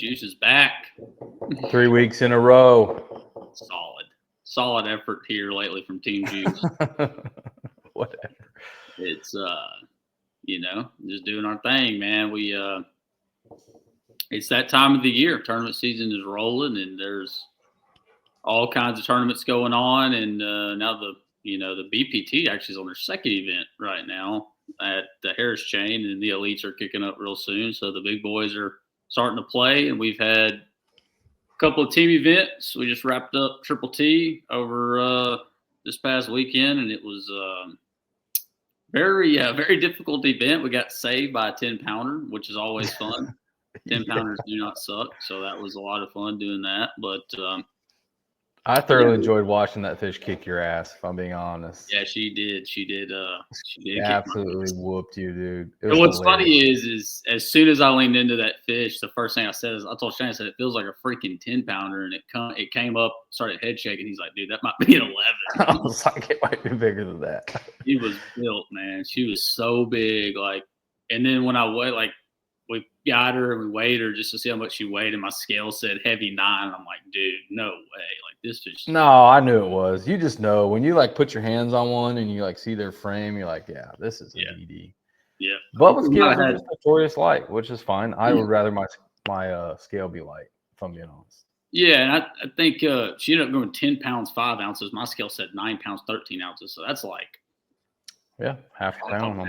Juice is back. 3 weeks in a row. Solid effort here lately from Team Juice. Whatever. It's just doing our thing, man. We it's that time of the year. Tournament season is rolling, and there's all kinds of tournaments going on. And now the BPT actually is on their second event right now at the Harris Chain, and the elites are kicking up real soon. So the big boys are starting to play, and we've had a couple of team events. We just wrapped up Triple T over this past weekend, and it was very difficult event. We got saved by a 10-pounder, which is always fun. 10-pounders do not suck, so that was a lot of fun doing that. But I thoroughly enjoyed watching that fish kick your ass, if I'm being honest. Yeah, she did. She absolutely whooped you, dude. And what's funny is as soon as I leaned into that fish, the first thing I said is, I told Shane, I said, it feels like a freaking 10-pounder, and it came up, started head shaking. He's like, dude, that might be an 11. I was like, it might be bigger than that. She was built, man. She was so big, and then when I weighed, we got her and we weighed her just to see how much she weighed, and my scale said heavy 9. And I'm like, dude, no way. This fish. No, I knew it was. You just know when you put your hands on one and you see their frame, you're like, yeah, this is an ED. Yeah. But with scales are just notorious light, which is fine. I would rather my scale be light, if I'm being honest. Yeah, and I think she ended up going 10 pounds 5 ounces. My scale said 9 pounds 13 ounces, so that's half a pound.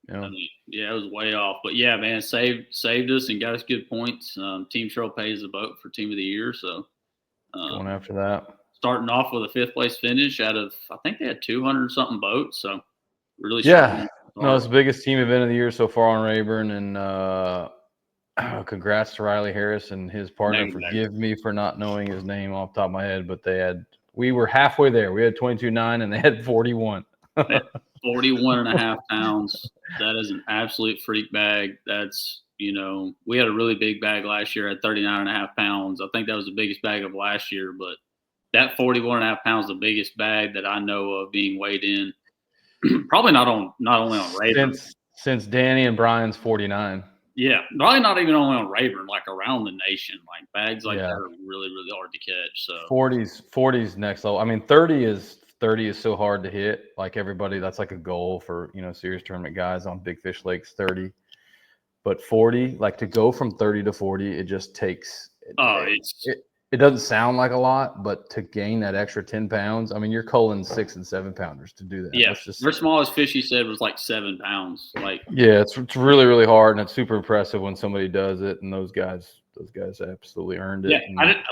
Yeah. I mean, it was way off. But yeah, man, saved us and got us good points. Team Trail pays the boat for Team of the Year. So going after that. Starting off with a 5th place finish out of, I think they had 200 something boats. So really no, it's the biggest team event of the year so far on Rayburn. And congrats to Riley Harris and his partner. Forgive me for not knowing his name off the top of my head, but we were halfway there. We had 22.9 and they had 41. 41.5 pounds. That is an absolute freak bag. That's, we had a really big bag last year at 39.5 pounds. I think that was the biggest bag of last year, but that 41.5 pounds is the biggest bag that I know of being weighed in. Probably not only on Rayburn. Since Danny and Brian's 49. Yeah, probably not even only on Rayburn, around the nation. Bags that are really, really hard to catch. So 40's next level. I mean, 30 is so hard to hit. Everybody, that's a goal for serious tournament guys on big fish lakes. 30, but 40, to go from 30 to 40, it just takes. It doesn't sound like a lot, but to gain that extra 10 pounds, I mean, you're culling 6 and 7 pounders to do that. Yeah, their smallest fish, he said, was 7 pounds. Yeah, it's really, really hard, and it's super impressive when somebody does it. And those guys absolutely earned it. Yeah,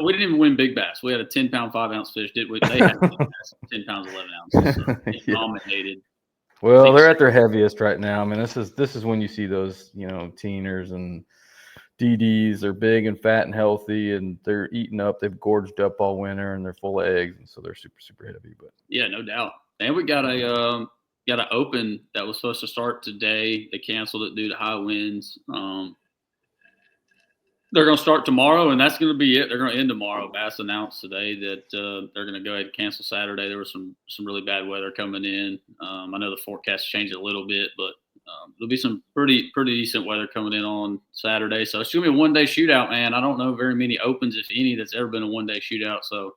we didn't even win big bass. We had a 10-pound 5-ounce fish. They had 10 pounds 11 ounces. So they dominated. Well, they're at their heaviest right now. I mean, this is when you see those teeners and DDs. They're big and fat and healthy, and they're eating up. They've gorged up all winter, and they're full of eggs, and so they're super, super heavy. But yeah, no doubt. And we got an open that was supposed to start today. They canceled it due to high winds. They're going to start tomorrow, and that's going to be it. They're going to end tomorrow. Bass announced today that they're going to go ahead and cancel Saturday. There was some really bad weather coming in. I know the forecast changed a little bit, but there'll be some pretty decent weather coming in on Saturday. So it's going to be a one-day shootout, man. I don't know very many opens, if any, that's ever been a one-day shootout. So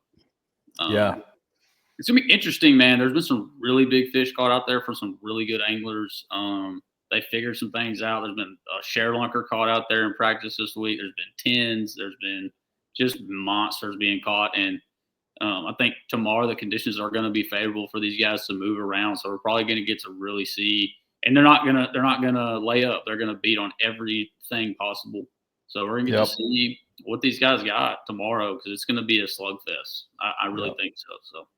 it's going to be interesting, man. There's been some really big fish caught out there from some really good anglers. They figured some things out. There's been a share lunker caught out there in practice this week. There's been 10s. There's been just monsters being caught. And I think tomorrow the conditions are going to be favorable for these guys to move around. So we're probably going to get to really see. And they're not gonna lay up. They're gonna beat on everything possible. So we're gonna get to see what these guys got tomorrow, because it's gonna be a slugfest. I really think so. So.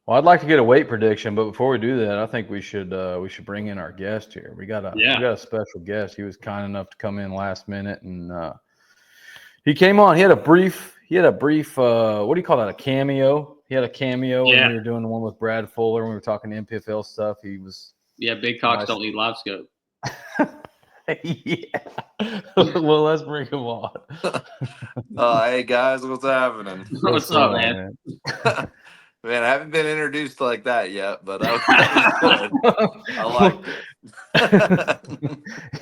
Well, I'd like to get a weight prediction, but before we do that, I think we should bring in our guest here. We got a special guest. He was kind enough to come in last minute, and he came on. He had a brief. What do you call that? A cameo. He had a cameo when we were doing the one with Brad Fuller when we were talking NPFL stuff. He was. Yeah, big COX don't need Livescope. Yeah. Well, let's bring him on. Hey guys, what's happening? What's up, man? Man, I haven't been introduced like that yet, but I like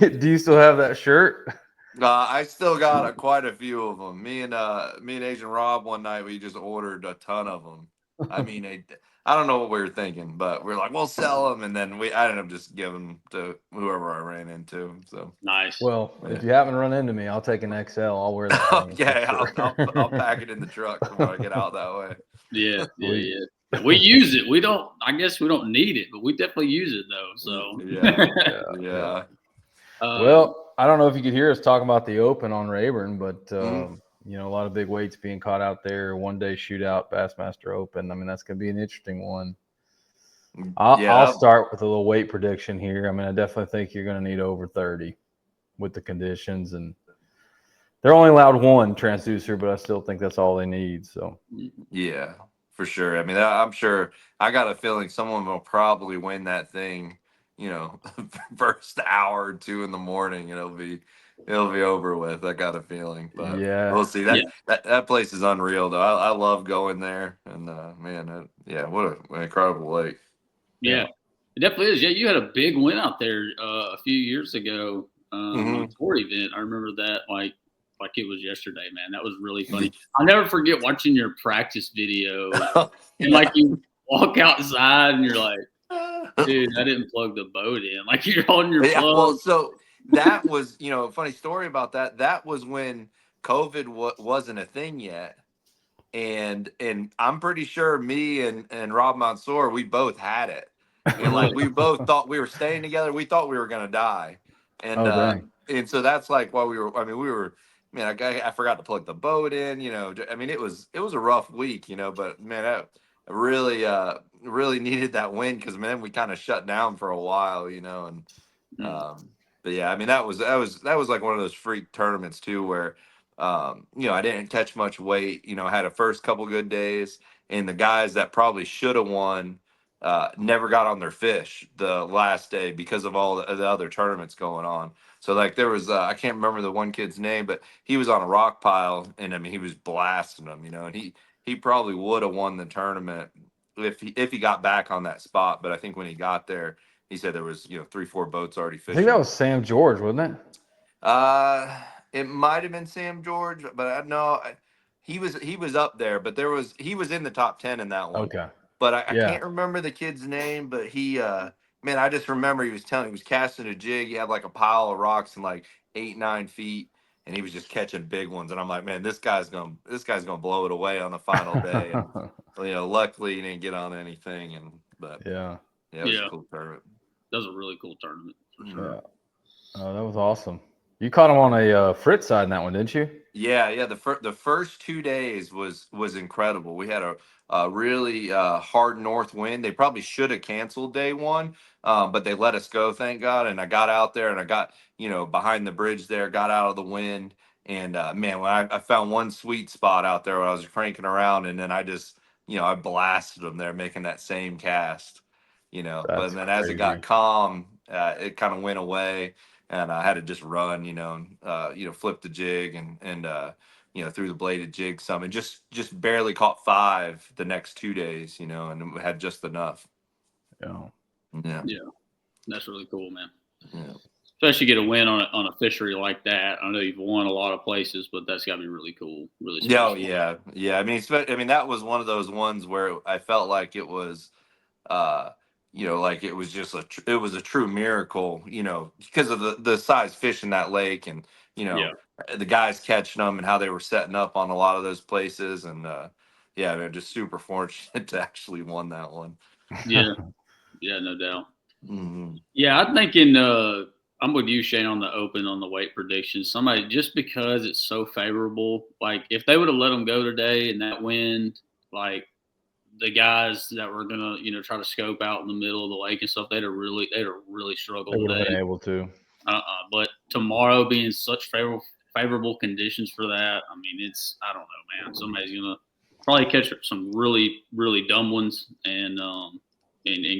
it. Do you still have that shirt? I still got quite a few of them. Me and Agent Rob one night we just ordered a ton of them. I mean, I don't know what we were thinking, but we are like, we'll sell them, and then I ended up just giving them to whoever I ran into. So Nice. Well, if you haven't run into me, I'll take an XL. I'll wear that thing. okay, for sure. I'll pack it in the truck when I get out that way. Yeah, Sweet. yeah. We use it. We don't. I guess we don't need it, but we definitely use it though. So Yeah. Well, I don't know if you could hear us talking about the Open on Rayburn, but Mhm. you know, a lot of big weights being caught out there. One day shootout, Bassmaster Open. I mean, that's going to be an interesting one. I'll start with a little weight prediction here. I mean, I definitely think you're going to need over 30 with the conditions, and they're only allowed one transducer, but I still think that's all they need. So yeah, for sure. I mean, I'm sure. I got a feeling someone will probably win that thing. You know, first hour or two in the morning, it'll be over with. I got a feeling, but yeah, we'll see. That place is unreal, though. I love going there, and man, what an incredible lake. Yeah, it definitely is. Yeah, you had a big win out there a few years ago on a tour event. I remember that like it was yesterday, man. That was really funny. I'll never forget watching your practice video and like you walk outside and you're like, dude, I didn't plug the boat in. Like you're holding your plug. Well, so that was, a funny story about that. That was when COVID wasn't a thing yet. And I'm pretty sure me and Rob Mansour, we both had it. And like we both thought we were staying together. We thought we were gonna die. And and so that's like why we were, man, I forgot to plug the boat in, I mean, it was a rough week, but man, I really needed that win because man, we kind of shut down for a while, and but yeah, I mean that was like one of those freak tournaments too where I didn't catch much weight. I had a first couple good days, and the guys that probably should have won never got on their fish the last day because of all the other tournaments going on. So like there was, I can't remember the one kid's name, but he was on a rock pile, and I mean he was blasting them, and he probably would have won the tournament if he got back on that spot. But I think when he got there, he said there was 3-4 boats already fishing. I think that was Sam George, wasn't it? It might have been Sam George, but I know he was up there, but he was in the top 10 in that one. Okay. But I can't remember the kid's name, but he man, I just remember he was casting a jig. He had like a pile of rocks in like 8-9 feet, and he was just catching big ones. And I'm like, man, this guy's gonna blow it away on the final day. And luckily he didn't get on anything. But it was a cool tournament. That was a really cool tournament for sure. Yeah. Oh, that was awesome. You caught him on a Fritz side in that one, didn't you? Yeah. The first 2 days was incredible. We had a really hard north wind. They probably should have canceled day one, but they let us go, thank God. And I got out there and I got behind the bridge there, got out of the wind, and man, when I found one sweet spot out there when I was cranking around, and then I just I blasted them there, making that same cast. But then as it got calm, it kind of went away. And I had to just run, flip the jig and threw the bladed jig some, and just barely caught 5 the next 2 days, and had just enough. Yeah. That's really cool, man. Yeah. Especially get a win on a fishery like that. I know you've won a lot of places, but that's got to be really cool. Really special. Yeah. I mean, that was one of those ones where I felt like it was, like it was just it was a true miracle, because of the size fish in that lake, and the guys catching them and how they were setting up on a lot of those places, and they're just super fortunate to actually won that one. Yeah, no doubt. Mm-hmm. Yeah, I'm thinking I'm with you, Shane, on the Open on the weight prediction. Somebody, just because it's so favorable, like if they would have let them go today and that wind, like the guys that were gonna, try to scope out in the middle of the lake and stuff, they'd have really struggled. They would have been able to. But tomorrow being such favorable conditions for that, I mean, I don't know, man. Somebody's gonna probably catch some really, really dumb ones and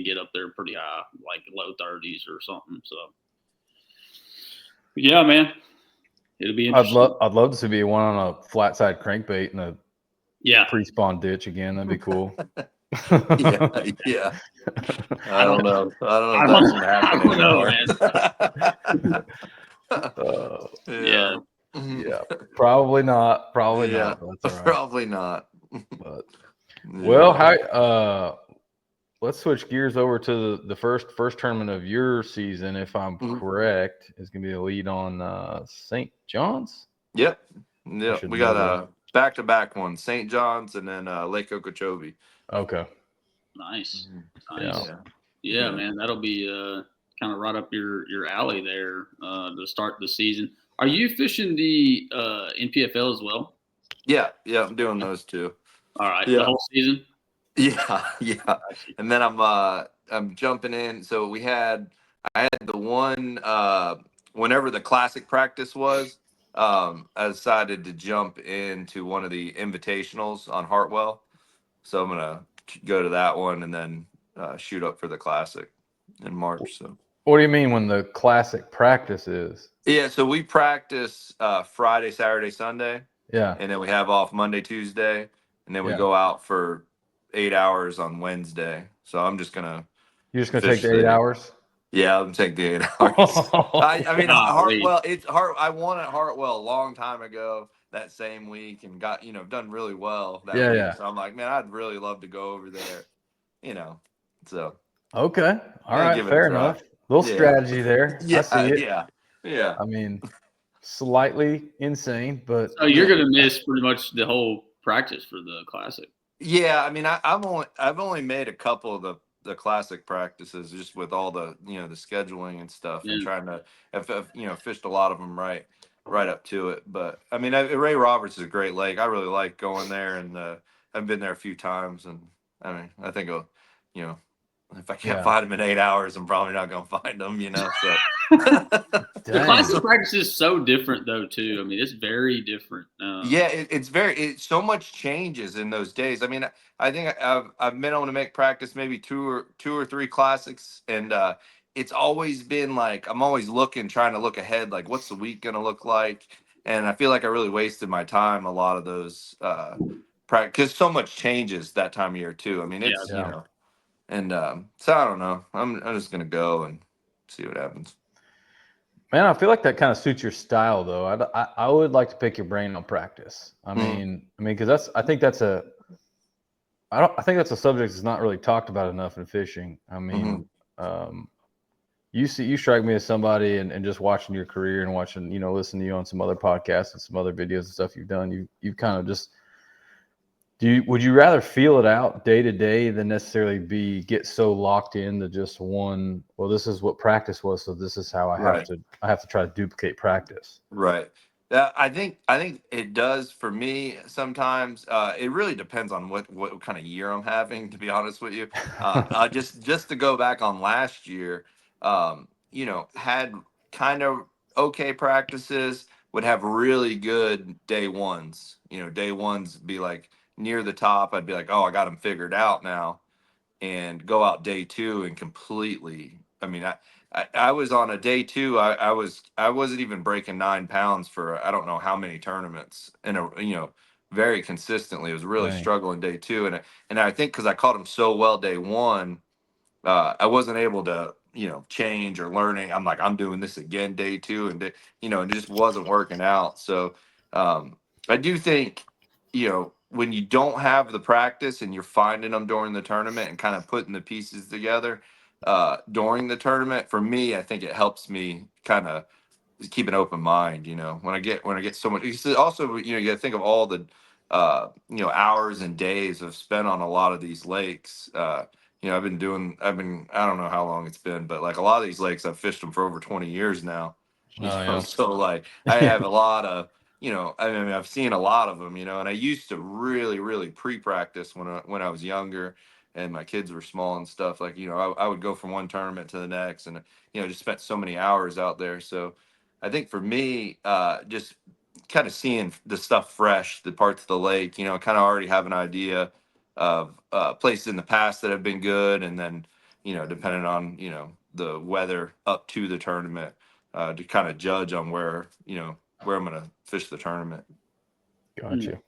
get up there pretty high, like low 30s or something. So, yeah, man, it'll be interesting. I'd love to see one on a flat side crankbait in a pre-spawn ditch again. That'd be cool. Yeah. I don't know. If that's gonna happen anymore. Man. Yeah. Yeah, probably not. Probably Yeah, not. But that's all right. probably not. But Yeah. well, how let's switch gears over to the first tournament of your season, if I'm correct. Is going to be the lead on St. John's. Yep. I Yep. should We know got that. a back-to-back one, St. John's and then Lake Okeechobee. Okay. Nice. Yeah. Yeah, man, that'll be kind of right up your alley there to start the season. Are you fishing the NPFL as well? Yeah, I'm doing those two. All right, the Yeah. whole season. Yeah. And then I'm jumping in. So I had the one whenever the classic practice was, I decided to jump into one of the invitationals on Hartwell. So I'm gonna go to that one and then shoot up for the classic in March. So What do you mean when the classic practice is? yeah, so we practice Friday, Saturday, Sunday, Yeah. and then we have off Monday, Tuesday, and then we Yeah. go out for 8 hours on Wednesday. So I'm just gonna You're just gonna fish take the 8 hours? Yeah, I'm take the 8 hours. I mean Golly. Hartwell. I won at Hartwell a long time ago that same week and got done really well that Yeah, week. yeah. So I'm like, man, I'd really love to go over there. So Okay. All yeah, right. give it a Fair try. enough. Little Yeah. strategy there. I see it. Yeah. I mean, slightly insane, but So you're gonna miss pretty much the whole practice for the classic. Yeah, I mean, I've only made a couple of the classic practices just with all the the scheduling and stuff and Yeah. trying to I've fished a lot of them right up to it. But I mean, Ray Roberts is a great lake. I really like going there, and I've been there a few times. And I mean, I think you know if I can't Yeah. find them in 8 hours, I'm probably not gonna find them. So The dang. classic practice is so different though too. I mean, it's very different. yeah, it's so much changes in those days. I mean, I think I've been able to make practice maybe two or three classics, and it's always been like I'm always trying to look ahead, like what's the week gonna look like, and I feel like I really wasted my time a lot of those practice because so much changes that time of year too. I mean, it's Yeah. and so I don't know. I'm just gonna go and see what happens. Man, I feel like that kind of suits your style, though. I would like to pick your brain on practice. I mean, because I think that's a subject that's not really talked about enough in fishing. I mean, you strike me as somebody, and just watching your career and watching, listening to you on some other podcasts and some other videos and stuff you've done, you've kind of just. Would you rather feel it out day to day than necessarily get so locked into just one? Well, this is what practice was, so this is how I have to try to duplicate practice. Right. I think it does for me sometimes. It really depends on what kind of year I'm having, to be honest with you. Just to go back on last year, had kind of okay practices, would have really good day ones. Day ones be like near the top. I'd be like, oh, I got them figured out now, and go out day two and completely. I mean, I was on a day two. I wasn't even breaking 9 pounds for I don't know how many tournaments in very consistently. It was really Dang. struggling day two, and I think because I caught him so well day one, I wasn't able to change or learning. I'm like I'm doing this again day two, and it just wasn't working out. So I do think when you don't have the practice and you're finding them during the tournament and kind of putting the pieces together during the tournament, for me, I think it helps me kind of keep an open mind. When I get so much, also you got to think of all the hours and days I've spent on a lot of these lakes. I've been I don't know how long it's been, but like a lot of these lakes, I've fished them for over 20 years now. Yeah. So like I have a lot of I mean, I've seen a lot of them, and I used to really, really pre-practice when I was younger and my kids were small and stuff. Like, I would go from one tournament to the next, and just spent so many hours out there. So I think for me, just kind of seeing the stuff fresh, the parts of the lake, kind of already have an idea of places in the past that have been good, and then depending on the weather up to the tournament, to kind of judge on where I'm going to fish the tournament. Gotcha.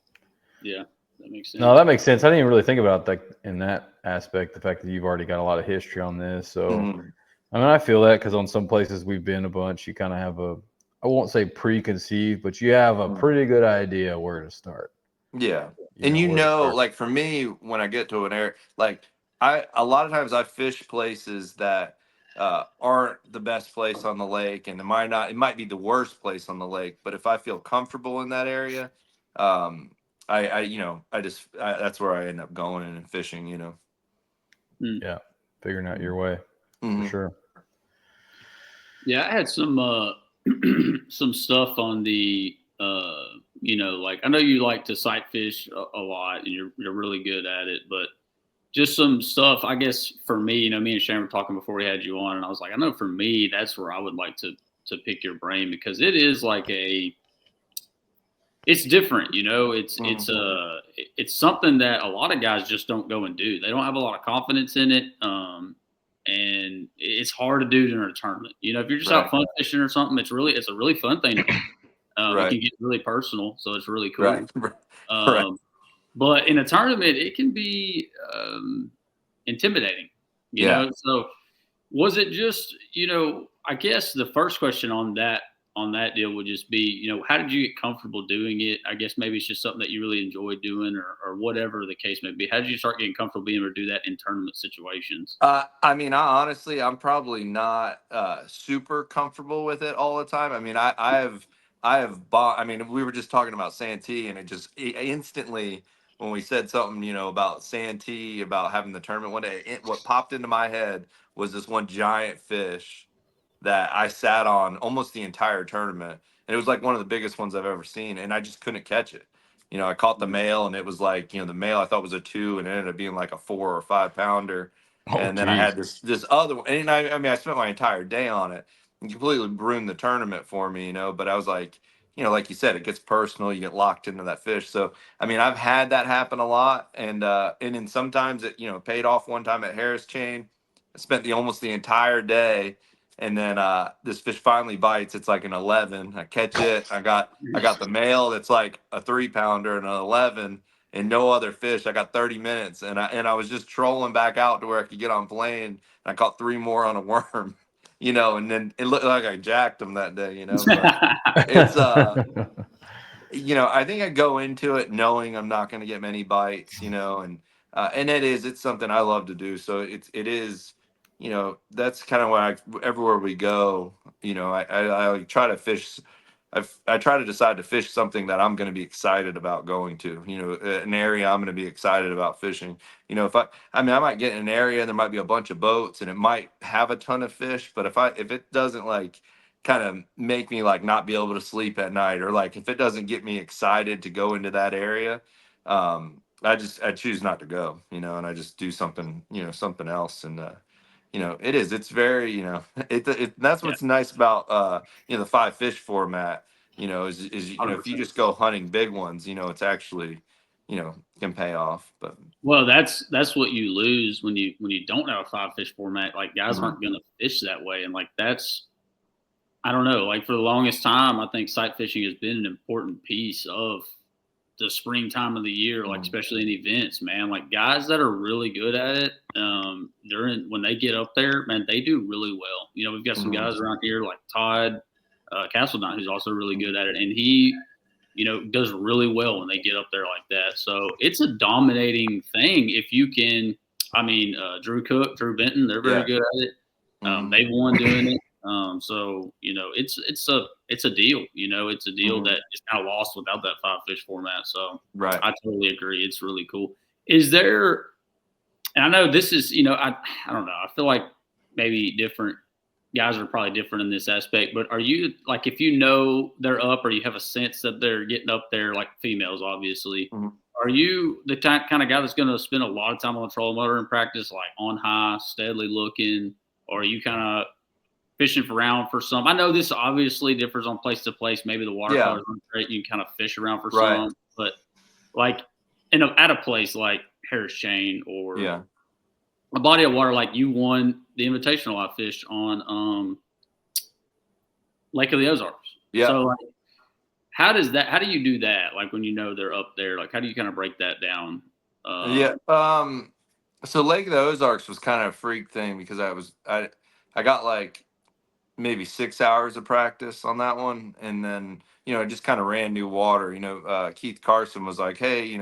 Yeah, that makes sense. No, that makes sense. I didn't even really think about that in that aspect, the fact that you've already got a lot of history on this. So, I mean, I feel that because on some places we've been a bunch, you kind of have I won't say preconceived, but you have a pretty good idea where to start. Yeah. Where to start. Like for me, when I get to an area, like a lot of times I fish places that aren't the best place on the lake, and it might be the worst place on the lake, but if I feel comfortable in that area, um, that's where I end up going and fishing, Yeah, figuring out your way for sure. Yeah, I had some some stuff on the like I know you like to sight fish a lot and you're really good at it, but just some stuff I guess for me, me and Shane were talking before we had you on, and I was like, I know for me that's where I would like to pick your brain, because it is like it's different, it's something that a lot of guys just don't go and do. They don't have a lot of confidence in it. And it's hard to do during a tournament. If you're just out fun fishing or something, it's a really fun thing to do. It can get really personal, so it's really cool. Right. But in a tournament, it can be intimidating. So was it just I guess the first question on that deal would just be, how did you get comfortable doing it? I guess maybe it's just something that you really enjoy doing, or whatever the case may be. How did you start getting comfortable being able to do that in tournament situations? I'm probably not super comfortable with it all the time. I have bought. We were just talking about Santee, and instantly when we said something, about Santee, about having the tournament one day, what popped into my head was this one giant fish that I sat on almost the entire tournament. And it was like one of the biggest ones I've ever seen. And I just couldn't catch it. I caught the male, and it was like, the male I thought was a 2, and it ended up being like a 4 or 5 pounder. Oh, And then I had this other one. And I spent my entire day on it and completely ruined the tournament for me, but I was like, like you said, it gets personal. You get locked into that fish. So, I've had that happen a lot. And then sometimes it, paid off one time at Harris Chain. I spent almost the entire day, and then this fish finally bites. It's like an 11. I catch it. I got the male that's like a 3-pounder and an 11, and no other fish. I got 30 minutes, and I was just trolling back out to where I could get on plane. And I caught 3 more on a worm, and then it looked like I jacked them that day, But it's I think I go into it knowing I'm not going to get many bites, and it's something I love to do. So it is, that's kind of why everywhere we go, I like try to fish. I try to decide to fish something that I'm going to be excited about going to, an area I'm going to be excited about fishing. If I might get in an area and there might be a bunch of boats and it might have a ton of fish, but if it doesn't like kind of make me like not be able to sleep at night, or like if it doesn't get me excited to go into that area, I choose not to go, and I just do something, something else. And it's very, that's Yeah, what's nice about the 5 fish format, is if you 100%. just go hunting big ones, it's actually, can pay off. But Well, that's what you lose when you don't have a 5 fish format. Like, guys Mhm. aren't going to fish that way, and like that's, I don't know. Like, for the longest time, I think sight fishing has been an important piece of the springtime of the year, like especially in events, man. Like, guys that are really good at it, during when they get up there, man, they do really well. We've got some guys around here like Todd Castledine, who's also really good at it, and he, does really well when they get up there like that. So it's a dominating thing if you can. Drew Cook, Drew Benton, they're very Yeah. good at it. They've won doing it. So it's a deal. It's a deal that is kind of lost without that 5 fish format. So Right. I totally agree. It's really cool. Is there? And I know this is, I don't know. I feel like maybe different guys are probably different in this aspect. But are you like, if they're up, or you have a sense that they're getting up there, like females, obviously? Are you the kind of guy that's going to spend a lot of time on the trolling motor in practice, like on high, steadily looking, or are you kind of fishing around for some? I know this obviously differs on place to place. Maybe the watercolors aren't great. You kind of fish around for some, but like at a place like Harris Chain or a body of water, like you won the Invitational I fished on Lake of the Ozarks. Yeah. So like, how do you do that? Like when they're up there, like how do you kind of break that down? So Lake of the Ozarks was kind of a freak thing because I got like maybe 6 hours of practice on that one. And then, I just kind of ran new water. Keith Carson was like, hey,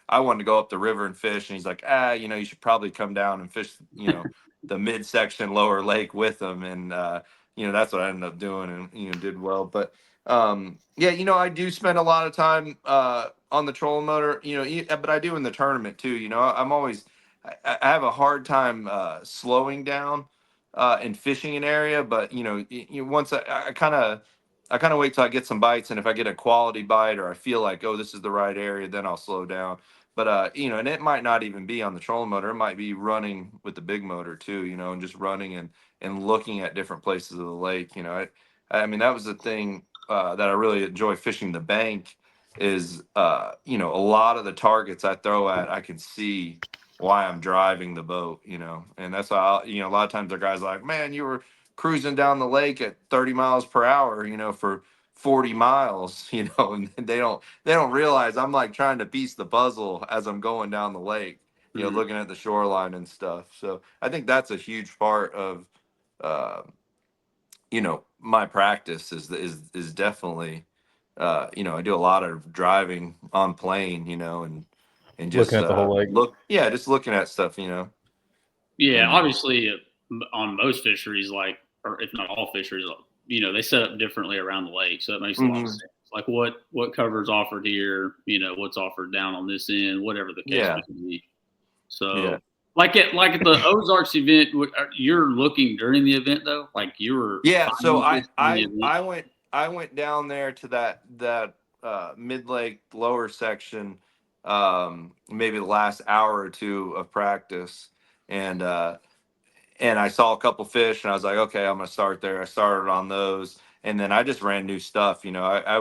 I wanted to go up the river and fish. And he's like, you should probably come down and fish, the midsection lower lake with them. And, that's what I ended up doing and, did well. But, yeah, I do spend a lot of time on the trolling motor, but I do in the tournament too. I'm always, I have a hard time slowing down and fishing an area, but once I kind of wait till I get some bites, and if I get a quality bite or I feel like, oh, this is the right area, then I'll slow down. But and it might not even be on the trolling motor; it might be running with the big motor too, and just running and looking at different places of the lake. I mean that was the thing that I really enjoy fishing the bank is a lot of the targets I throw at I can see why I'm driving the boat, and that's how, a lot of times the guys are like, man, you were cruising down the lake at 30 miles per hour, for 40 miles, and they don't realize I'm like trying to piece the puzzle as I'm going down the lake, looking at the shoreline and stuff. So I think that's a huge part of, my practice is definitely, I do a lot of driving on plane, and Looking just at the whole lake. just looking at stuff, Yeah, and obviously, on most fisheries, like, or if not all fisheries, they set up differently around the lake, so it makes a lot of Mhm. sense. Like what cover's offered here, what's offered down on this end, whatever the case Yeah, may be. yeah, So, like at the Ozarks event, you're looking during the event though, like you were yeah. So finding I fish during the I event. I went I went down there to that mid lake lower section, maybe the last hour or two of practice, and I saw a couple fish, and I was like, okay, I'm gonna start there. I started on those, and then I just ran new stuff. I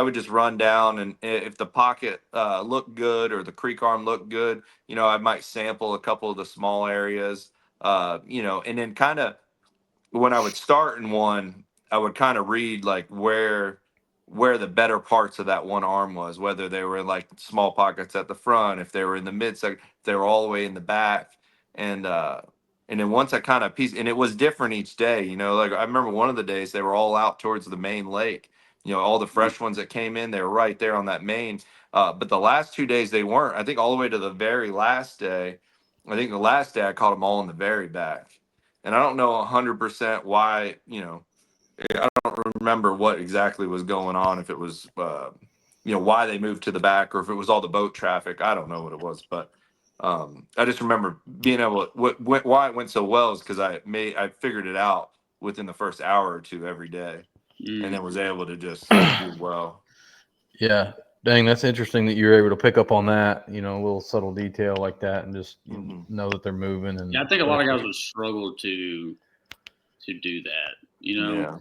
would just run down, and if the pocket looked good or the creek arm looked good, I might sample a couple of the small areas, and then kind of when I would start in one, I would kind of read like where the better parts of that one arm was, whether they were in like small pockets at the front, if they were in the midsection, if they were all the way in the back, and uh, and then once I kind of pieced, and it was different each day. Like I remember one of the days they were all out towards the main lake. All the fresh ones that came in, they were right there on that main. But the last 2 days they weren't. I think all the way to the very last day. I think the last day I caught them all in the very back, and I don't know 100% why. I don't remember what exactly was going on. If it was, why they moved to the back, or if it was all the boat traffic. I don't know what it was, but I just remember being able. Why it went so well is because I figured it out within the first hour or two every day, and Mm. then was able to just do well. Yeah. Dang, that's interesting that you're able to pick up on that, a little subtle detail like that and just know that they're moving. And Yeah, I think a lot of guys would struggle to do that. Yeah.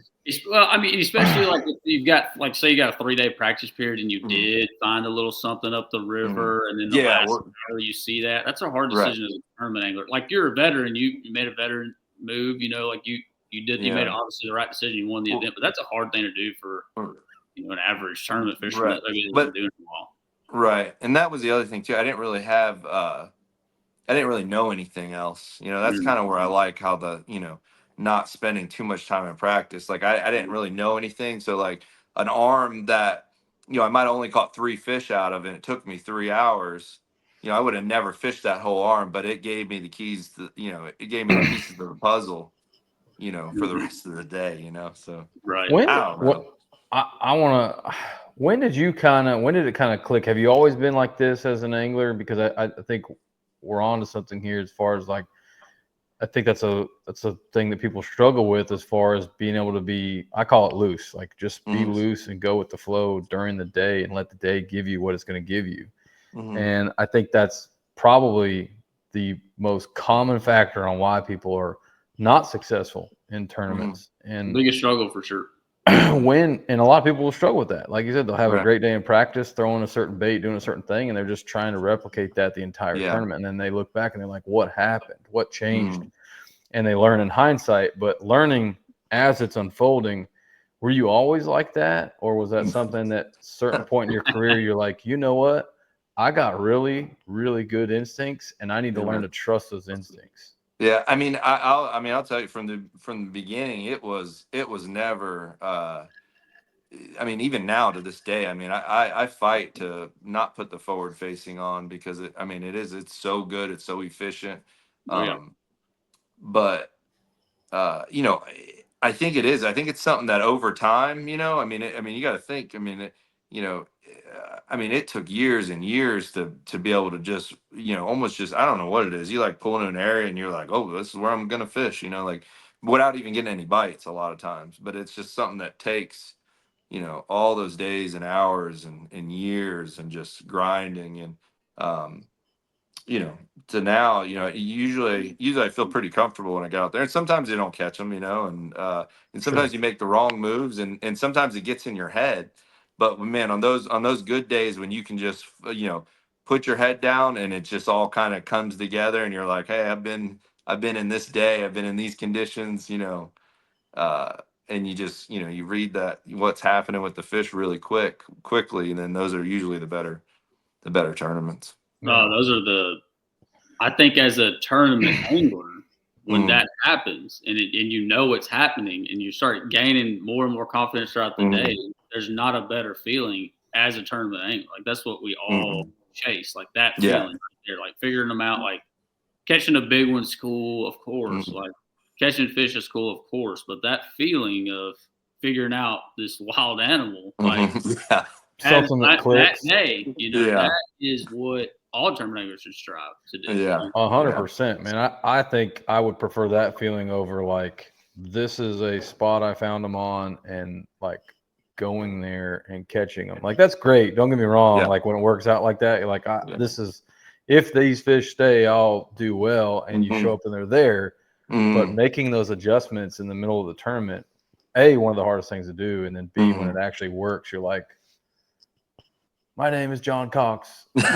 Well, I mean, especially like if you've got like say you got a 3-day practice period and you Mhm. did find a little something up the Mhm. river, and then the Yeah. last hour you see that. That's a hard Right. decision as a tournament angler. Like you're a veteran, you made a veteran move. Like you made Yeah. obviously the right decision. You won the Well, event, but that's a hard thing to do for an average tournament fisherman right. that maybe hasn't But been doing it a while. right, and that was the other thing too. I didn't really know anything else. That's Mm. kind of where I like how the, not spending too much time in practice. Like I didn't really know anything. So like an arm that, I might have only caught 3 fish out of, and it took me 3 hours. I would have never fished that whole arm, but it gave me the keys to, it gave me the pieces of the puzzle, for the Mhm. rest of the day, So Right. when, I don't what, know. I want to, when did it kind of click? Have you always been like this as an angler? Because I think we're on to something here as far as like, I think that's a thing that people struggle with as far as being able to be, I call it loose, like just be Hmm. loose and go with the flow during the day and let the day give you what it's going to give you. Hmm. And I think that's probably the most common factor on why people are not successful in Hmm. tournaments. And Biggest struggle for sure. and a lot of people will struggle with that. Like you said, they'll have a Right. great day in practice, throwing a certain bait, doing a certain thing, and they're just trying to replicate that the entire Yeah. tournament. And then they look back and they're like, what happened? What changed? Hmm. And they learn in hindsight, but learning as it's unfolding, were you always like that? Or was that something that certain point in your career, you're like, you know what? I got really, really good instincts and I need to Yeah. learn to trust those instincts. Yeah, I mean, I'll tell you from the beginning, it was never. I mean, even now to this day, I mean, I fight to not put the forward facing on because I mean, it's so good, it's so efficient. Oh, yeah. But you know, I think it is. I think it's something that over time, you know, I mean, you got to think. I mean, you know, I mean, it took years and years to be able to just, you know, almost just, I don't know what it is. You like pulling in an area and you're like, oh, this is where I'm gonna fish, you know, like without even getting any bites a lot of times. But it's just something that takes, you know, all those days and hours and years and just grinding and um you know, to now, you know, usually I feel pretty comfortable when I get out there. And sometimes they don't catch them, you know, and Sure. sometimes you make the wrong moves and sometimes it gets in your head. But man, on those good days when you can just you know, put your head down and it just all kind of comes together and you're like, hey, I've been in this day, I've been in these conditions, you know, uh and you just, you know, you read that what's happening with the fish really quickly, and then those are usually the better tournaments. Yeah. Those are I think as a tournament angler, when Mm, that happens and you know what's happening and you start gaining more and more confidence throughout the mm, day, there's not a better feeling as a tournament angler. Like that's what we all mm. chase, like that Yeah. feeling right there, like figuring them out. Like catching a big one's cool, of course. Mhm, Like catching fish is cool, of course. But that feeling of figuring out this wild animal, like mhm, yeah, as Something that that clicks. day, you know, yeah, that is what all tournament anglers should strive to do. yeah, 100%, man. I think I would prefer that feeling over like this is a spot I found them on and like going there and catching them. Like that's great. Don't get me wrong. yeah, Like when it works out like that, you're like, yeah. this is if these fish stay, I'll do well. And you show Mhm, up and they're there. But mm, making those adjustments in the middle of the tournament, A, one of the hardest things to do, and then B, when it mhm. actually works, you're like, my name is John Cox. I'm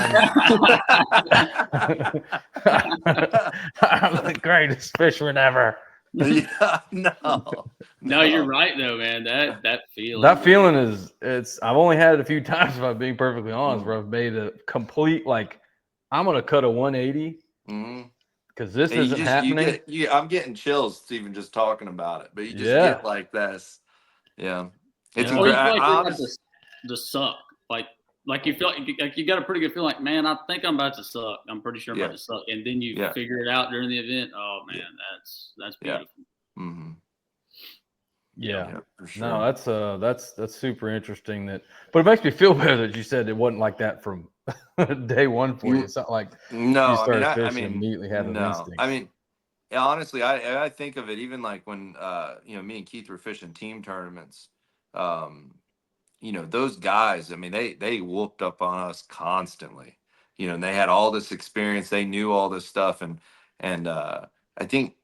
the greatest fisherman ever. Yeah, no, No, you're no. right though, man. That That feeling, man. feeling is I've only had it a few times if I'm being perfectly honest, Mm, where I've made a complete like I'm gonna cut a 180 mhm. because this And isn't happening. I'm getting chills even just talking about it, but you just Yeah. get like this. Yeah, it's Yeah. Or you incredible. feel like you're about Honest, to suck. Like you feel like you got a pretty good feeling. Like, man, I think I'm about to suck. I'm pretty sure I'm yeah, about to suck, and then you yeah, figure it out during the event. Oh yeah, man, that's yeah. beautiful. Hmm. Yeah. Yeah. Yeah, for No, sure. that's super interesting but it makes me feel better that you said it wasn't like that from day one for you. It's not like you No, started I fishing mean, immediately had those no. I instincts. mean, yeah, honestly, I think of it even like when you know, me and Keith were fishing team tournaments. Um, you know, those guys, I mean, they whooped up on us constantly. You know, and they had all this experience, they knew all this stuff, and I think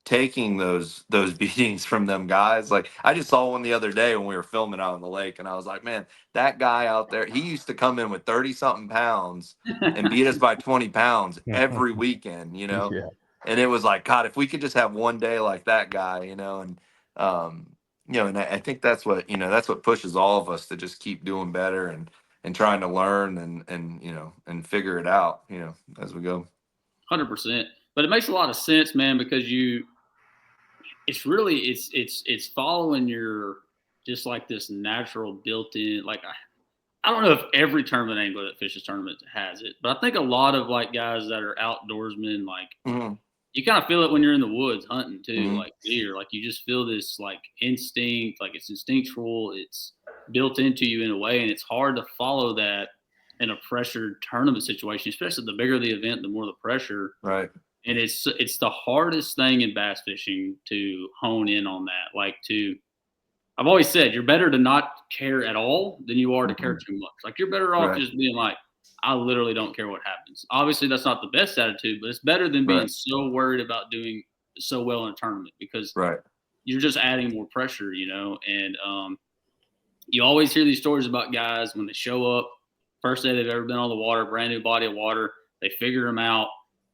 taking those beatings from them guys, like I just saw one the other day when we were filming out on the lake, and I was like, man, that guy out there, he used to come in with 30 something pounds and beat us by 20 pounds every weekend, you know. Yeah. And it was like, God, if we could just have one day like that guy, you know. And um you know, and I think that's what, you know, that's what pushes all of us to just keep doing better and trying to learn and you know, and figure it out, you know, as we go. 100%. But it makes a lot of sense, man, because it's really it's following your just like this natural built-in. Like I don't know if every tournament angler that fishes tournaments has it, but I think a lot of like guys that are outdoorsmen, like Hmm. you kind of feel it when you're in the woods hunting too, Hmm. like deer. Like you just feel this like instinct, like it's instinctual. It's built into you in a way, and it's hard to follow that in a pressured tournament situation. Especially the bigger the event, the more the pressure. Right. And it's the hardest thing in bass fishing to hone in on that. Like to I've always said you're better to not care at all than you are to care Hmm. too much. Like you're better off Right. just being like, I literally don't care what happens. Obviously, that's not the best attitude, but it's better than being Right. so worried about doing so well in a tournament because Right. you're just adding more pressure, you know. And you always hear these stories about guys when they show up, first day they've ever been on the water, brand new body of water, they figure them out.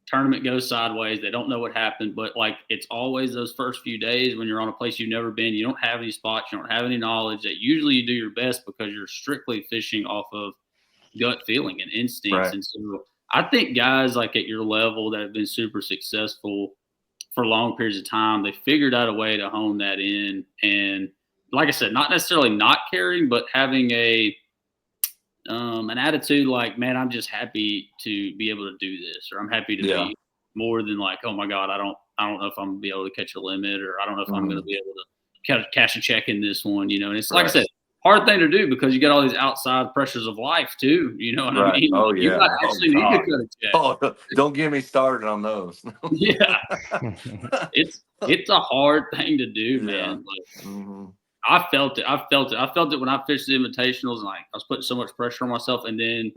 Tournament goes sideways. They don't know what happened, but like it's always those first few days when you're on a place you've never been. You don't have any spots, you don't have any knowledge. That usually you do your best because you're strictly fishing off of gut feeling and instincts. Right. And so I think guys like at your level that have been super successful, for long periods of time. They figured out a way to hone that in. And like I said, not necessarily not caring, but having an attitude like, man, I'm just happy to be able to do this, or I'm happy to be more than like, oh my God, I don't know if I'm gonna be able to catch a limit, or I don't know if I'm gonna be able to cash a check in this one, And it's like I said, hard thing to do because you got all these outside pressures of life too. You know what I mean? Oh You yeah. actually need to cut a check. Oh, don't get me started on those. Yeah, it's a hard thing to do, man. Like, I felt it. I felt it when I fished the invitationals, and like I was putting so much pressure on myself, and then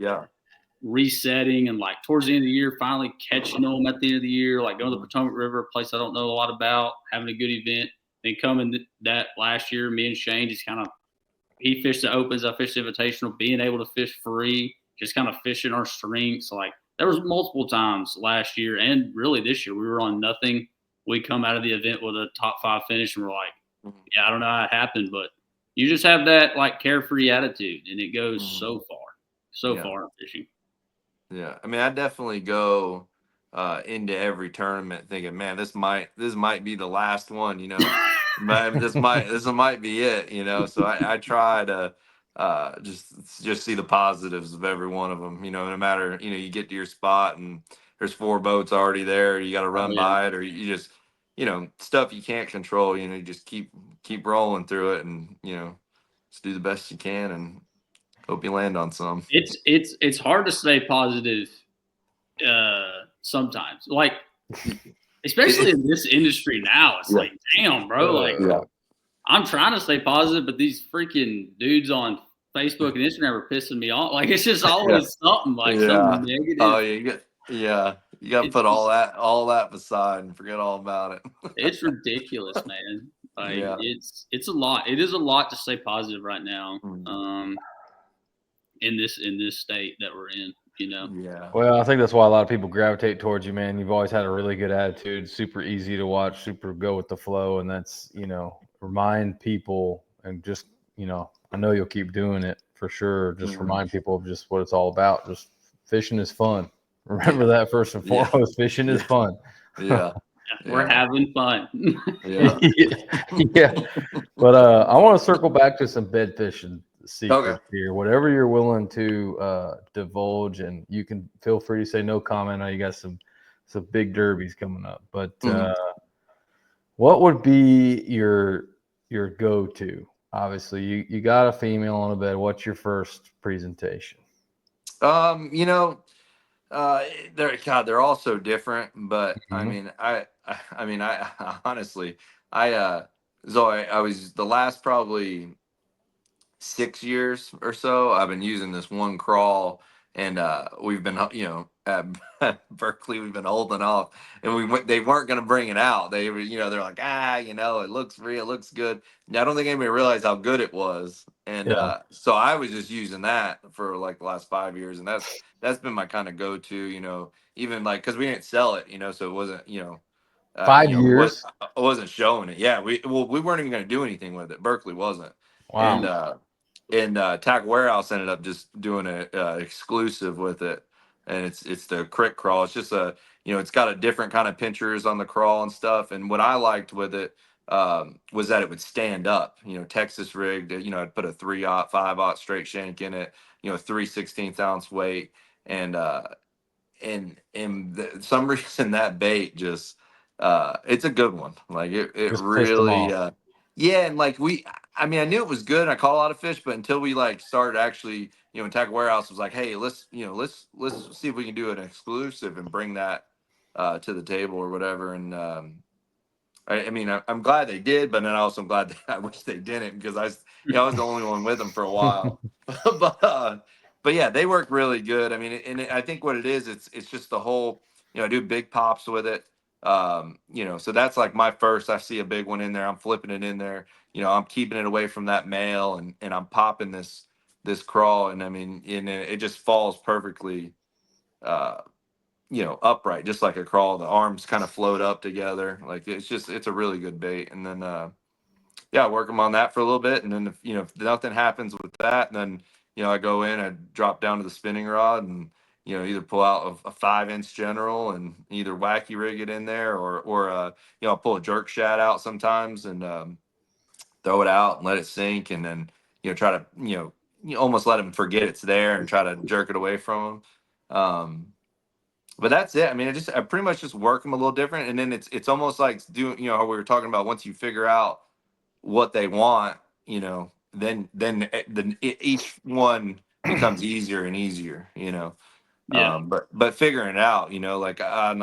resetting, and like towards the end of the year, finally catching them at the end of the year, like going to the Potomac River, a place I don't know a lot about, having a good event. Then coming that last year, me and Shane just kind of, he fished the opens, I fished the invitational, being able to fish free, just kind of fishing our strengths. Like there was multiple times last year and really this year we were on nothing. We come out of the event with a top 5 finish, and we're like, yeah, I don't know how it happened, but you just have that like carefree attitude, and it goes so far in fishing. Yeah, I mean, I definitely go into every tournament thinking, man, this might be the last one, but this might be it, So I try to just see the positives of every one of them, no matter, you get to your spot and there's 4 boats already there, you got to run by it, or you just, stuff you can't control, you just keep rolling through it, and just do the best you can and hope you land on some. It's hard to stay positive sometimes, like especially in this industry now. It's like, damn, bro, like I'm trying to stay positive, but these freaking dudes on Facebook and Instagram are pissing me off. Like it's just always something like something negative. Oh yeah, you got to put all that beside and forget all about it. It's ridiculous, man. Like it's a lot. It is a lot to stay positive right now. In this state that we're in, Yeah. Well, I think that's why a lot of people gravitate towards you, man. You've always had a really good attitude, super easy to watch, super go with the flow, and that's, remind people and just, I know you'll keep doing it for sure. Just remind people of just what it's all about. Just fishing is fun. Remember that first and foremost. Fishing is fun. We're having fun. Yeah. But I want to circle back to some bed fishing secrets here. Whatever you're willing to divulge, and you can feel free to say no comment. I know you got some big derbies coming up, but what would be your go-to? Obviously, you got a female on a bed. What's your first presentation? They're all so different, but I mean, I honestly, I was the last probably 6 years or so, I've been using this one crawl, and we've been, at Berkeley, we've been holding off, and they weren't going to bring it out. They were, they're like, it looks real, it looks good. Now, I don't think anybody realized how good it was. And so I was just using that for like the last 5 years. And that's been my kind of go-to, even like, cause we didn't sell it, so it wasn't, 5 years. I wasn't showing it. Yeah. We weren't even going to do anything with it. Berkeley wasn't. Wow. And Tack Warehouse ended up just doing a exclusive with it, and it's the crick crawl. It's just it's got a different kind of pinchers on the crawl and stuff. And what I liked with it was that it would stand up. Texas rigged. I'd put a 3/0, 5/0 straight shank in it. 3/16 ounce weight, and some reason that bait just it's a good one. Like it Just really and like I mean, I knew it was good and I caught a lot of fish, but until we like started actually, Tack Warehouse was like, hey, let's see if we can do an exclusive and bring that to the table or whatever. And I mean, I'm glad they did, but then I also am glad I wish they didn't, because I was the only one with them for a while. But yeah, they work really good. I mean, and I think what it is, it's just the whole, I do big pops with it. So that's like my first. I see a big one in there, I'm flipping it in there. I'm keeping it away from that male, and I'm popping this crawl, and I mean, it just falls perfectly. Upright, just like a crawl. The arms kind of float up together. Like it's a really good bait. And then, work them on that for a little bit. And then if nothing happens with that, then, I go in, I drop down to the spinning rod, and, either pull out a 5-inch general and either wacky rig it in there, or I'll pull a jerk shad out sometimes and throw it out and let it sink, and then try to you almost let them forget it's there and try to jerk it away from them. But that's it. I mean, I pretty much just work them a little different, and then it's almost like doing how we were talking about, once you figure out what they want, then each one becomes easier and easier. Yeah. But figuring it out, like on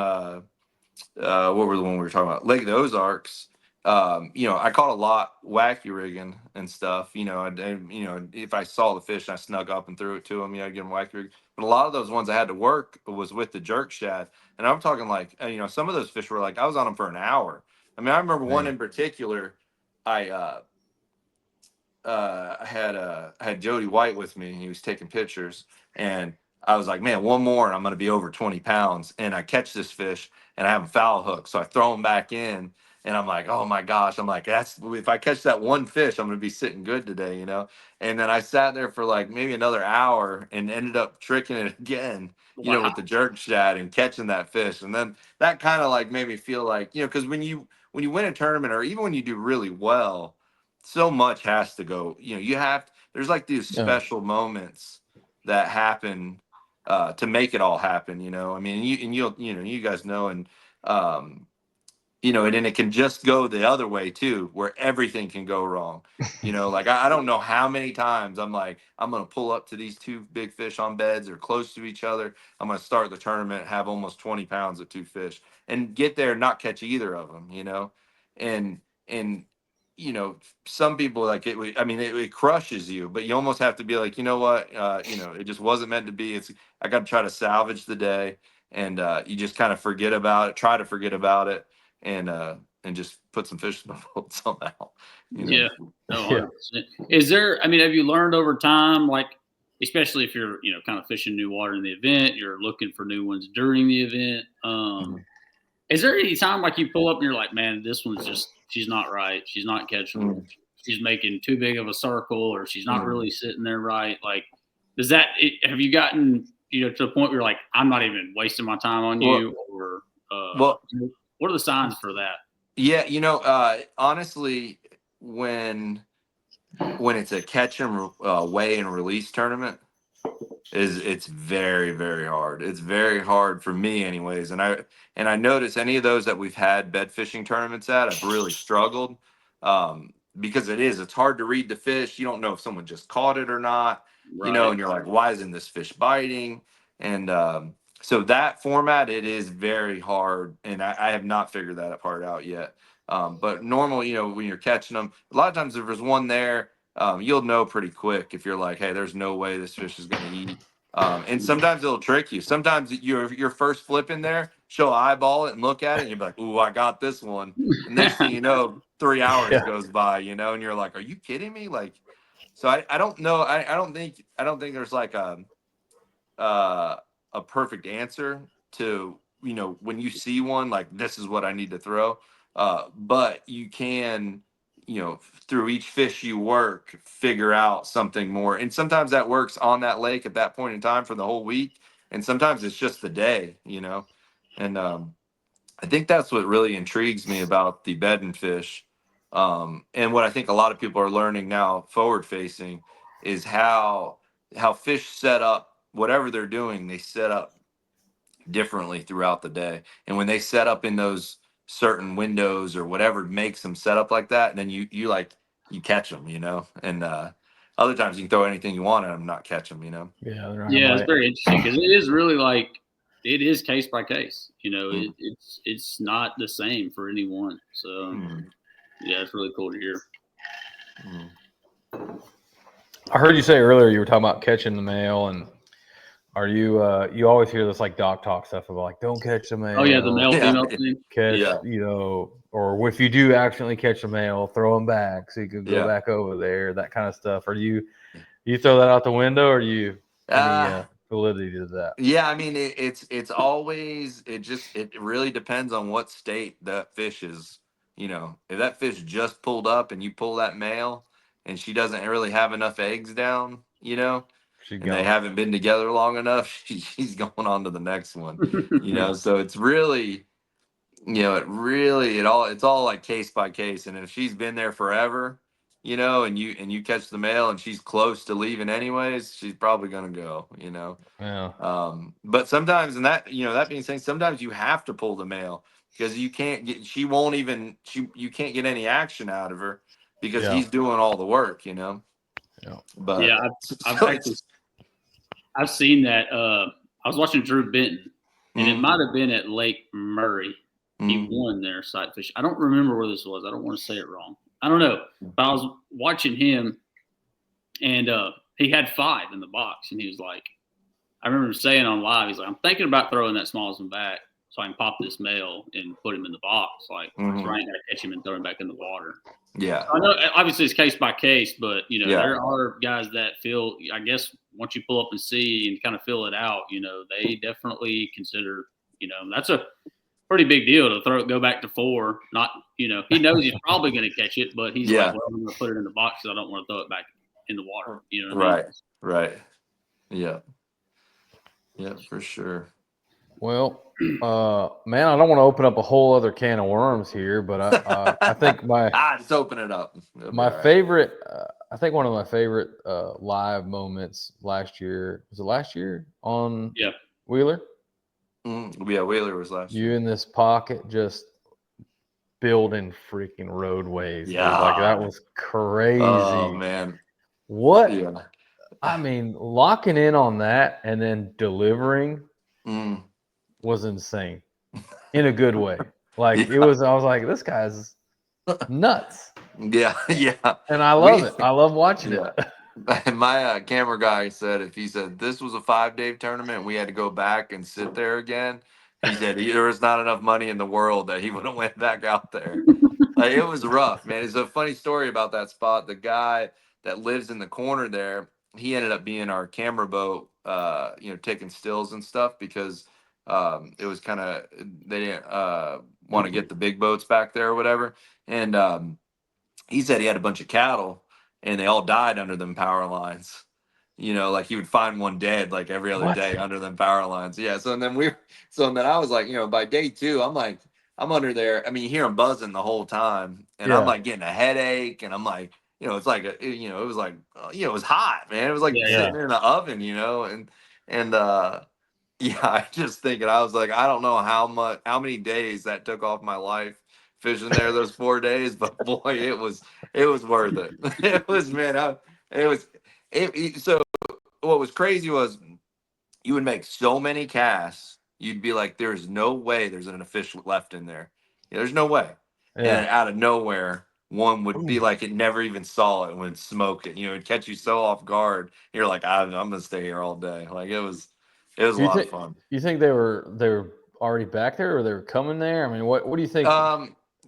what were the one we were talking about? Lake of the Ozarks. I caught a lot wacky rigging and stuff. If I saw the fish, I snuck up and threw it to them. I'd give them wacky rig. But a lot of those ones I had to work was with the jerk shad, and I'm talking like, some of those fish were like I was on them for an hour. I mean, I remember one in particular. I I had Jody White with me. He was taking pictures, and I was like, man, one more, and I'm going to be over 20 pounds. And I catch this fish, and I have him foul hook, so I throw him back in, and I'm like, oh my gosh, I'm like, that's if I catch that one fish, I'm going to be sitting good today. And then I sat there for like maybe another hour and ended up tricking it again, Wow. with the jerk shad and catching that fish. And then that kind of like made me feel like, because when you win a tournament, or even when you do really well, so much has to go. There's like these Yeah. special moments that happen to make it all happen. I mean, you guys know, and and then it can just go the other way too, where everything can go wrong. Like I don't know how many times I'm like, I'm gonna pull up to these two big fish on beds or close to each other. I'm gonna start the tournament, have almost 20 pounds of two fish, and get there and not catch either of them. And some people like it. I mean, it crushes you, but you almost have to be like, you know what, it just wasn't meant to be. I got to try to salvage the day, and you just kind of forget about it, try to forget about it, and just put some fish in the boat somehow. Yeah. No, Yeah. 100%. Is there, I mean, have you learned over time, like, especially if you're, kind of fishing new water in the event, you're looking for new ones during the event. Mhm. Is there any time like you pull up and you're like, man, this one's just, she's not right. She's not catchable. Mhm. She's making too big of a circle, or she's not Mhm. really sitting there right. Like, have you gotten, to the point where you're like, I'm not even wasting my time on Well, you, or, well, what are the signs for that? yeah, honestly, when it's a catch and weigh and release tournament, it's very, very hard. It's very hard for me anyways. And I notice any of those that we've had bed fishing tournaments at, I've really struggled. Because it's hard to read the fish. You don't know if someone just caught it or not, Right. and you're like, why isn't this fish biting? And so that format, it is very hard, and I have not figured that part out yet. But normal, when you're catching them, a lot of times if there's one there, you'll know pretty quick if you're like, hey, there's no way this fish is going to eat. And sometimes it'll trick you. Sometimes your first flip in there, she'll eyeball it and look at it, and you'll be like, ooh, I got this one. And next thing you know, 3 hours Yeah. goes by, and you're like, are you kidding me? Like, so I don't know. I don't think there's like uh, a perfect answer to, when you see one, like, this is what I need to throw. But you can, through each fish you work, figure out something more. And sometimes that works on that lake at that point in time for the whole week. And sometimes it's just the day. And I think that's what really intrigues me about the bed and fish. And what I think a lot of people are learning now, forward facing, is how fish set up whatever they're doing. They set up differently throughout the day, and when they set up in those certain windows or whatever makes them set up like that, then you catch them, and other times you can throw anything you want at them, not catch them. Yeah, they're not gonna Yeah, it's bite. very interesting because it is really like it is case by case. Mm. It's not the same for anyone. So Mm. yeah, it's really cool to hear. Mm. I heard you say earlier you were talking about catching the male, and are you you always hear this like doc talk stuff about like don't catch the Oh yeah, the male, male Yeah, female thing. catch Yeah, or if you do accidentally catch the male, throw him back so you can go yeah. back over there, that kind of stuff. Are you throw that out the window, or do you any uh validity to that? Yeah, I mean, it's always, it really depends on what state that fish is. If that fish just pulled up and you pull that male and she doesn't really have enough eggs down, She's and they gone. haven't been together long enough, she's going on to the next one. So it's really, it's all like case by case. And if she's been there forever, and you catch the male and she's close to leaving anyways, she's probably gonna go. Yeah. But sometimes, and that being said, sometimes you have to pull the male because you can't get, you can't get any action out of her because Yeah. he's doing all the work. Yeah. But Yeah, I've seen that. I was watching Drew Benton, and it might have been at Lake Murray. He won their sight fish. I don't remember where this was. I don't want to say it wrong. I don't know. But I was watching him, and he had 5 in the box, and he was like, I remember him saying on live, he's like, I'm thinking about throwing that smallest one back so I can pop this male and put him in the box. Like, so I ain't got to catch him and throw him back in the water. Yeah. I know, obviously, it's case by case, but, Yeah. there are guys that feel, I guess, once you pull up and see and kind of fill it out, they definitely consider, that's a pretty big deal to go back to 4. Not, he knows he's probably going to catch it, but he's like, well, I'm going to put it in the box because I don't want to throw it back in the water. You know what I mean? Right. Yeah. Yeah, for sure. Well, man, I don't want to open up a whole other can of worms here, but I think just open it up. Favorite, I think one of my favorite live moments last year, was it last year on Wheeler? Yeah, Wheeler was last year. You in this pocket just building freaking roadways. Yeah. Dude. Like that was crazy. Oh, man. What? Yeah. I mean, locking in on that and then delivering was insane in a good way. Like I was like, this guy's nuts. Yeah. And I love it. I love watching it. And my camera guy said, if he said this was a 5-day tournament and we had to go back and sit there again, he said there was not enough money in the world that he would have went back out there. Like, it was rough, man. It's a funny story about that spot. The guy that lives in the corner there, he ended up being our camera boat, taking stills and stuff because it was kind of, they didn't want to get the big boats back there or whatever. And he said he had a bunch of cattle and they all died under them power lines. Like he would find one dead like every other day under them power lines. Yeah. So then I was like, by day 2, I'm like, I'm under there. I mean, you hear them buzzing the whole time, and I'm like getting a headache, and I'm like, it's like it was like, it was hot, man. It was like sitting in the oven, and I just thinking, I was like, I don't know how many days that took off my life fishing there those 4 days, but boy, it was worth it. It was, man. So what was crazy was you would make so many casts, you'd be like, there's no way there's an fish left in there. There's no way. Yeah. And out of nowhere, one would be like it never even saw it and would smoke it. It'd catch you so off guard. You're like, I'm gonna stay here all day. Like it was a lot of fun. You think they were already back there or they were coming there? I mean, what do you think?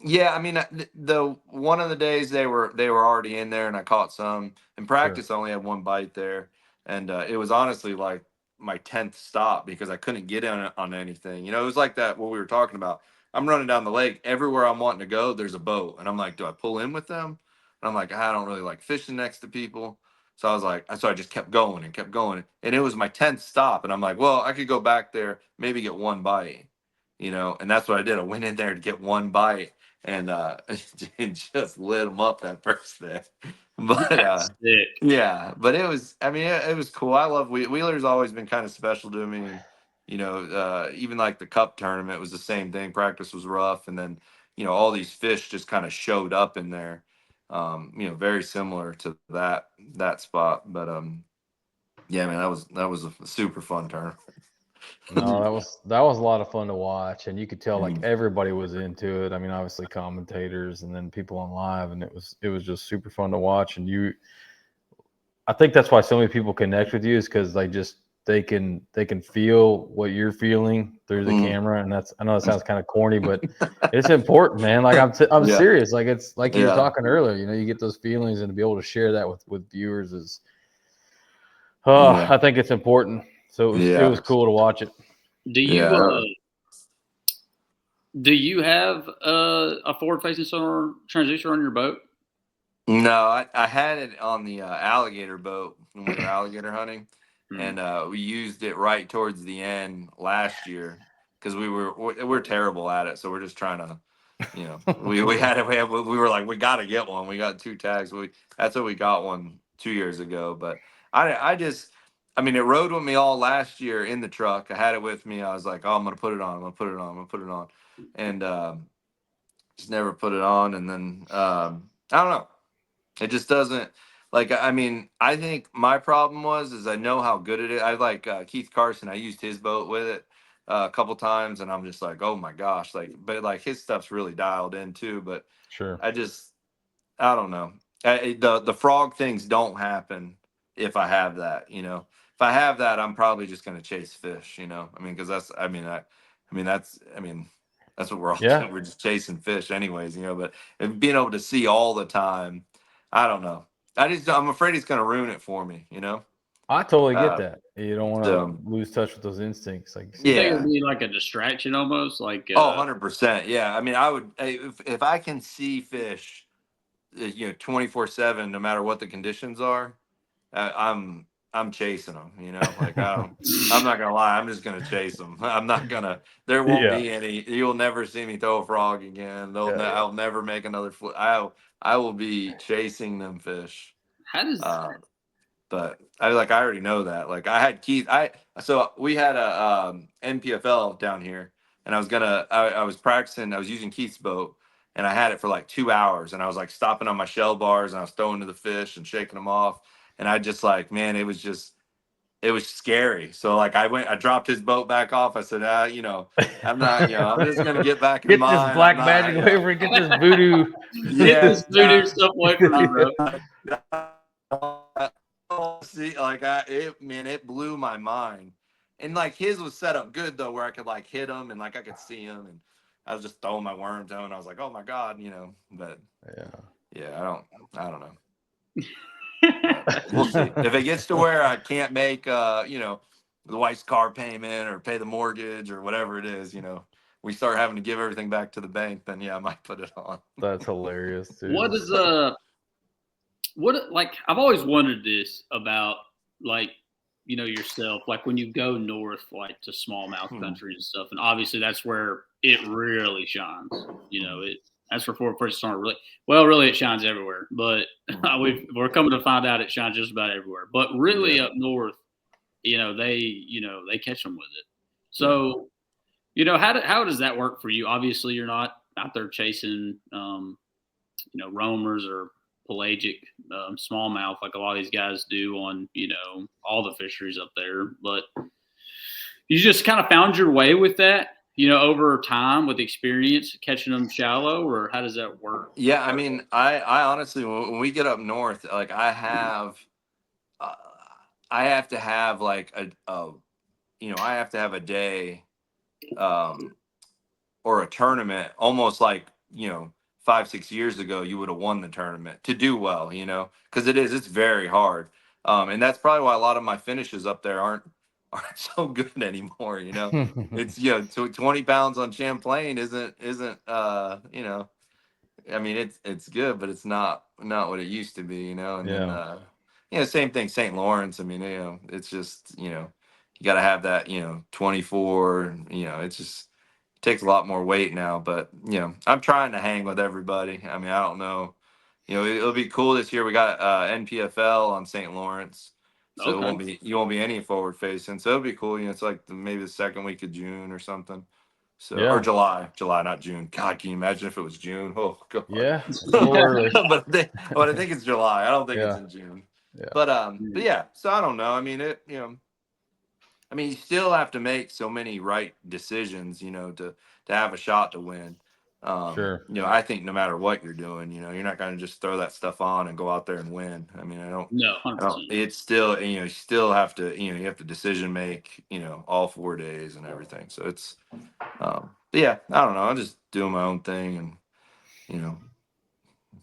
Yeah, I mean, the one of the days they were already in there, and I caught some. In practice, I only had one bite there, and it was honestly like my 10th stop because I couldn't get on anything. It was like that what we were talking about. I'm running down the lake. Everywhere I'm wanting to go, there's a boat, and I'm like, do I pull in with them? And I'm like, I don't really like fishing next to people. So I was like, so I just kept going and kept going, and it was my 10th stop, and I'm like, well, I could go back there, maybe get one bite, and that's what I did. I went in there to get one bite. And it just lit them up that first day. But yeah, but it was, I mean, it was cool. I love Wheeler's always been kind of special to me. And, even like the cup tournament was the same thing. Practice was rough. And then, all these fish just kind of showed up in there, very similar to that spot. But yeah, man, that was a super fun tournament. No, that was a lot of fun to watch, and you could tell like everybody was into it. I mean, obviously commentators and then people on live, and it was just super fun to watch. And I think that's why so many people connect with you is because they can feel what you're feeling through the camera, and I know it sounds kind of corny, but it's important, man. Like I'm serious. Like it's like you were talking earlier. You get those feelings, and to be able to share that with viewers is, I think it's important. So it was cool to watch it. Do you have a forward-facing sonar transducer on your boat? No, I had it on the alligator boat when we were alligator hunting. and we used it right towards the end last year because we're terrible at it. So we're just trying to, we were like, we got to get one. We got 2 tags. That's what we got one 2 years ago. But I mean, it rode with me all last year in the truck. I had it with me. I was like, oh, I'm gonna put it on. I'm gonna put it on. I'm gonna put it on, and just never put it on. And then I don't know. It just doesn't, like, I mean, I think my problem is I know how good it is. I like Keith Carson. I used his boat with it a couple times, and I'm just like, oh my gosh, like, but like his stuff's really dialed in too. But Sure. I don't know. The frog things don't happen if I have that. If I have that, I'm probably just gonna chase fish. I mean, because that's what we're all Yeah. doing. We're just chasing fish, anyways. But being able to see all the time, I don't know. I'm afraid he's gonna ruin it for me. I totally get Uh, that. You don't want so to lose touch with those instincts, like you You said. think yeah. it'd be like a distraction almost, like 100%. Yeah. I mean, I would if I can see fish, 24/7, no matter what the conditions are. I'm chasing them. Like I'm not gonna lie. I'm just gonna chase them. I'm not gonna. There won't Yeah. be any. You'll never see me throw a frog again. Yeah. I'll never make another flip. I will be chasing them fish. how does But I already know that. Like I had Keith. So we had a NPFL down here, and I was practicing. I was using Keith's boat, and I had it for like 2 hours, and I was like stopping on my shell bars, and I was throwing to the fish and shaking them off, and I just like, man, it was scary. So like I dropped his boat back off. I said, I'm not, I'm just gonna get back in Get this mine. I'm black not, magic away from me. Get this voodoo. get yeah. this voodoo stuff away from me, bro? See, like it blew my mind. And like his was set up good though, where I could like hit him and like I could see him, and I was just throwing my worms out, and I was like, oh my god, But Yeah. I don't know. We'll see. If it gets to where I can't make the wife's car payment or pay the mortgage or whatever it is, we start having to give everything back to the bank, then yeah, I might put it on. That's hilarious, dude. What is like I've always wondered this about like yourself, like when you go north like to smallmouth country and stuff, and obviously that's where it really shines. That's where four person aren't really it shines everywhere, but we're coming to find out it shines just about everywhere. But really up north, they catch them with it. So how does that work for you? Obviously you're not out there chasing roamers or pelagic smallmouth like a lot of these guys do on all the fisheries up there, but you just kind of found your way with that over time with experience catching them shallow, or how does that work? Yeah, I mean, I honestly, when we get up north, like uh, I have to have like I have to have a day or a tournament, almost like 5-6 years ago you would have won the tournament to do well, because it's very hard, and that's probably why a lot of my finishes up there aren't so good anymore. It's 20 pounds on Champlain isn't I mean it's good, but it's not what it used to be, and then same thing St. Lawrence. I mean, it's just you got to have that 24, it's just takes a lot more weight now. But I'm trying to hang with everybody. I mean, I don't know, it'll be cool this year. We got NPFL on St. Lawrence, so Okay. you won't be any forward facing, so it'll be cool. It's like maybe the second week of June or something. So or July, not June. God, can you imagine if it was June? Oh God. Yeah. Early. but I think it's July. I don't think it's in June. Yeah. But yeah. So I don't know. I mean I mean, you still have to make so many right decisions, to have a shot to win. Sure. I think no matter what you're doing, you're not going to just throw that stuff on and go out there and win. I mean, No, 100%. it's still, you still have to, you have to decision make, all 4 days and everything. So it's, but yeah, I don't know. I'm just doing my own thing and,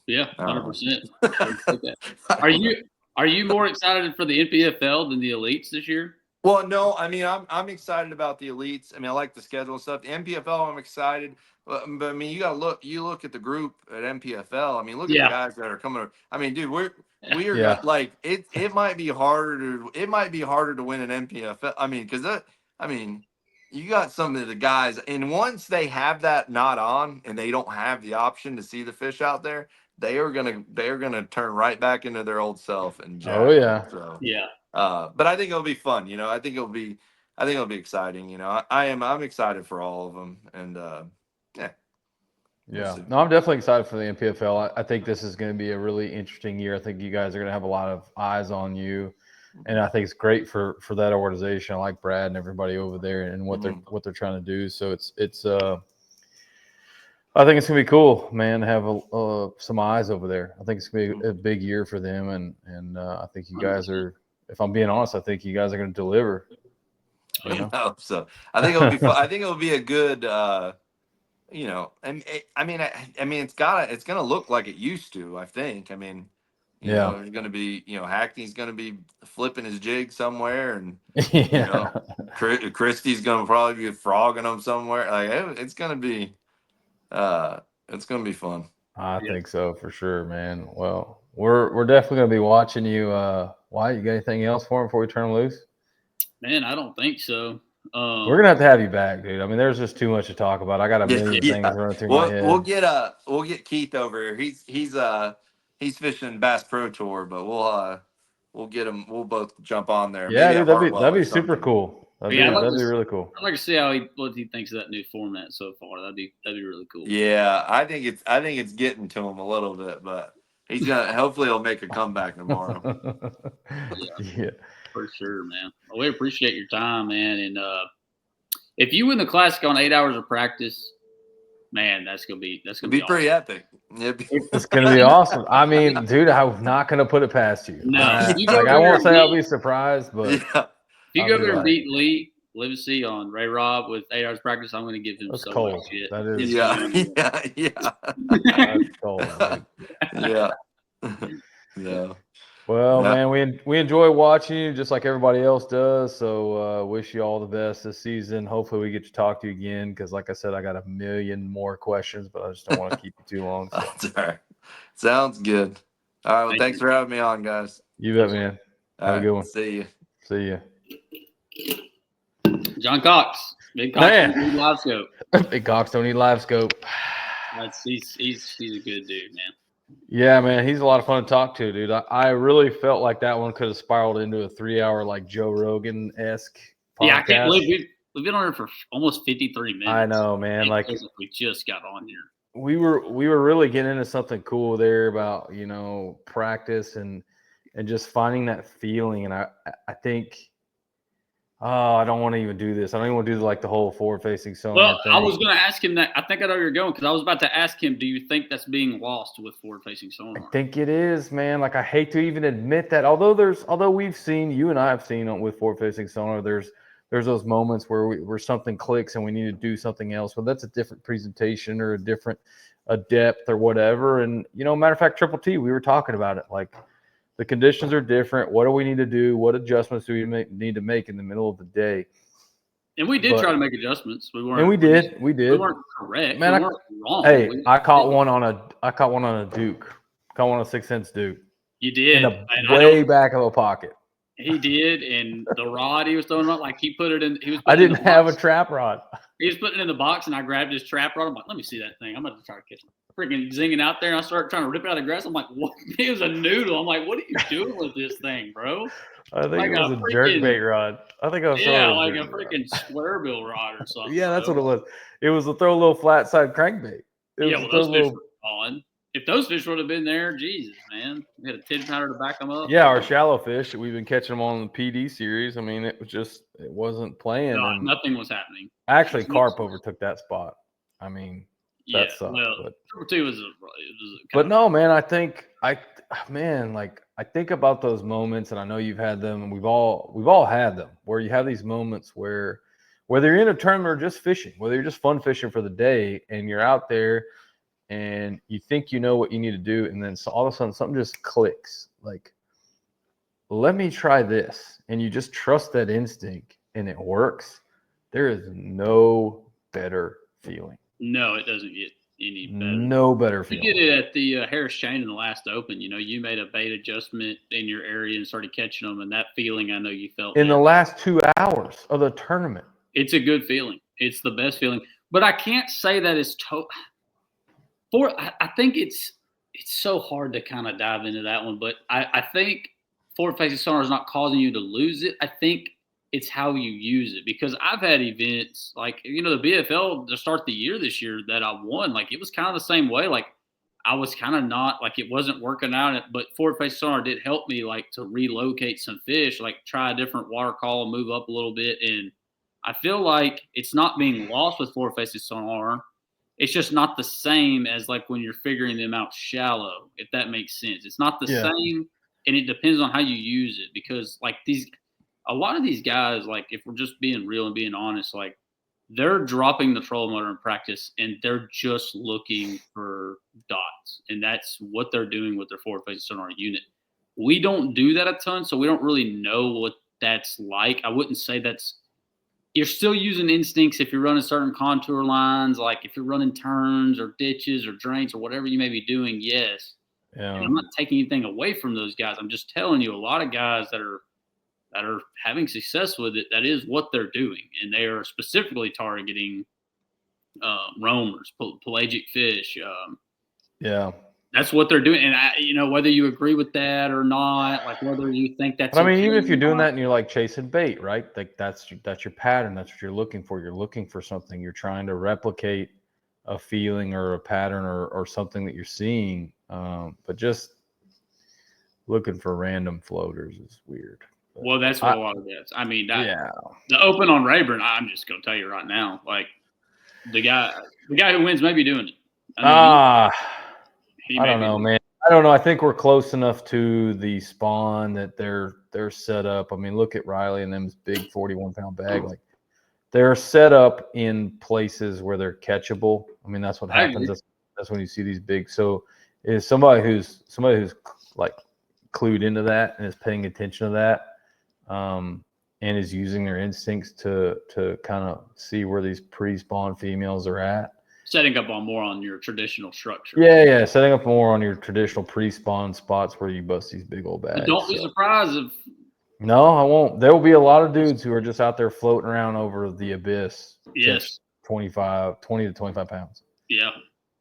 Yeah, I don't 100%. know. Are you more excited for the NPFL than the elites this year? Well, no, I mean, I'm excited about the elites. I mean, I like the schedule and stuff. The NPFL, I'm excited, but I mean, you look at the group at NPFL. I mean, look at the Yeah. guys that are coming. I mean, dude, we are Yeah. got like it might be harder to win an NPFL. I mean, because I mean, you got some of the guys, and once they have that knot on, and they don't have the option to see the fish out there, they are gonna turn right back into their old self and Oh jack. yeah. So. Yeah. But I think it'll be fun. I think it'll be exciting. I'm excited for all of them, and yeah, we'll Yeah. see. No, I'm definitely excited for the NPFL. I think this is going to be a really interesting year. I think you guys are going to have a lot of eyes on you, and I think it's great for that organization. I like Brad and everybody over there and what they're trying to do. So it's I think it's gonna be cool, man, to have some eyes over there. I think it's gonna be a big year for them, and I think you guys are. If I'm being honest, I think you guys are gonna deliver. You know? I hope so. I think it'll be fun. I think it'll be a good. And I mean, it's gonna look like it used to. I think. I mean, Yeah. there's gonna be, Hackney's gonna be flipping his jig somewhere, and Yeah. Christie's gonna probably be frogging them somewhere. Like it's gonna be. It's gonna be fun. I Yeah. think so for sure, man. Well, we're definitely gonna be watching you. Why you got anything else for him before we turn him loose? Man, I don't think so. We're gonna have to have you back, dude. I mean, there's just too much to talk about. I got a Yeah, million yeah. things running through my head. We'll get Keith over here. He's fishing Bass Pro Tour, but we'll get him. We'll both jump on there. Yeah, Maybe dude, at that'd Hartwell be or super something. cool. That'd Yeah, be really cool. I'd like to see what he thinks of that new format so far. That'd be really cool. Yeah, I think it's getting to him a little bit, but he's gonna hopefully he'll make a comeback tomorrow. Yeah. For sure, man. Well, we appreciate your time, man. And if you win the classic on 8 hours of practice, man, that's gonna be It'd be awesome. pretty epic. It'd be- It's gonna be awesome. I mean, dude, I'm not gonna put it past you. No, if you go Like I over there won't and say I'll beat, be surprised, but yeah. if you I'll go be over there and like, beat Lee Livesey on Ray Rob with 8 hours practice, I'm gonna give him that's so cold. much shit. That is Yeah, yeah. that's cold, dude. Yeah. Yeah. Well, Yeah. man, we enjoy watching you just like everybody else does. So wish you all the best this season. Hopefully we get to talk to you again because like I said, I got a million more questions, but I just don't want to keep you too long. So. That's all right. Sounds good. All right. Well, Thank thanks you. for having me on, guys. You bet, man. All Have right. a good one. See you. See ya. John Cox, big Cox, Man. Livescope. Big Cox don't need Livescope. He's a good dude, man. Yeah, man, he's a lot of fun to talk to, dude. I really felt like that one could have spiraled into a 3-hour like Joe Rogan-esque podcast. Yeah, I can't believe we've been on here for almost 53 minutes. I know, man. Like we just got on here. we were really getting into something cool there about practice and just finding that feeling. And I think, I don't want to even do this. I don't even want to do like the whole forward-facing sonar thing. I was going to ask him that. I think I know where you're going because I was about to ask him, do you think that's being lost with forward-facing sonar? I think it is, man. Like I hate to even admit that. Although we've seen, you and I have seen with forward-facing sonar, there's those moments where something clicks and we need to do something else. Well, that's a different presentation or a depth or whatever. And matter of fact, Triple T, we were talking about it. Like the conditions are different. What do we need to do? What adjustments do we need to make in the middle of the day? And we did try to make adjustments. We weren't. And we did. We weren't correct. Man, we weren't wrong. Hey, I caught one on a Duke. Caught one on a 6-inch Duke. You did. In the way back of a pocket. He did, and the rod he was throwing out, like he put it in. I didn't have a trap rod. He was putting it in the box, and I grabbed his trap rod. I'm like, let me see that thing. I'm about to try to catch him. Freaking zinging out there, and I started trying to rip it out of the grass. I'm like, what? It was a noodle. I'm like, what are you doing with this thing, bro? I think it was a jerkbait rod. I think I was like a freaking square bill rod or something. Yeah, that's what it was. It was to throw a little flat side crankbait. Those fish were on. If those fish would have been there, Jesus, man, we had a tin powder to back them up. Yeah, our shallow fish. We've been catching them on the PD series. I mean, it wasn't playing. No, and nothing was happening. Actually, carp overtook that spot. I mean, that sucked. Well, Triple T was but no, man, I think I think about those moments, and I know you've had them, and we've all had them, where you have these moments where whether you're in a tournament or just fishing, whether you're just fun fishing for the day, and you're out there and you think you know what you need to do, and then all of a sudden something just clicks. Like let me try this, and you just trust that instinct and it works, there is no better feeling. No, it doesn't get any better. No better You feeling. did it at the Harris Chain in the last Open. You made a bait adjustment in your area and started catching them, and that feeling I know you felt In there. the last 2 hours of the tournament. It's a good feeling. It's the best feeling. But I can't say that it's I think it's so hard to kind of dive into that one. But I think forward-facing sonar is not causing you to lose it. I think it's how you use it, because I've had events like, the BFL to start the year this year that I won. Like, it was kind of the same way. Like, I was kind of not, like, it wasn't working out, but forward-facing sonar did help me, like, to relocate some fish, like try a different water call and move up a little bit. And I feel like it's not being lost with forward-facing sonar. It's just not the same as, like, when you're figuring them out shallow, if that makes sense. It's not the same, and it depends on how you use it, because, like, a lot of these guys, like, if we're just being real and being honest, like, they're dropping the trolling motor in practice and they're just looking for dots. And that's what they're doing with their forward-facing sonar unit. We don't do that a ton, so we don't really know what that's like. I wouldn't say you're still using instincts if you're running certain contour lines, like if you're running turns or ditches or drains or whatever you may be doing, yes. Yeah. And I'm not taking anything away from those guys. I'm just telling you, a lot of guys that are having success with it, that is what they're doing. And they are specifically targeting roamers, pelagic fish. That's what they're doing. And whether you agree with that or not, like whether you think that's But I mean, okay even if you're or doing not, that and you're like chasing bait, right? Like that's your pattern. That's what you're looking for. You're looking for something. You're trying to replicate a feeling or a pattern or something that you're seeing. But just looking for random floaters is weird. But well, that's what a lot of guys. I mean, yeah. The Open on Rayburn, I'm just gonna tell you right now, like the guy who wins may be doing it. I don't know, man. I don't know. I think we're close enough to the spawn that they're set up. I mean, look at Riley and them's big 41-pound bag. Like, they're set up in places where they're catchable. I mean, that's what happens. That's when you see these big. So is somebody who's like clued into that and is paying attention to that, and is using their instincts to kind of see where these pre-spawn females are at. Setting up more on your traditional structure. Yeah. Setting up more on your traditional pre-spawn spots where you bust these big old bags. But don't be surprised if. No, I won't. There will be a lot of dudes who are just out there floating around over the abyss. Yes. 20 to 25 pounds. Yeah.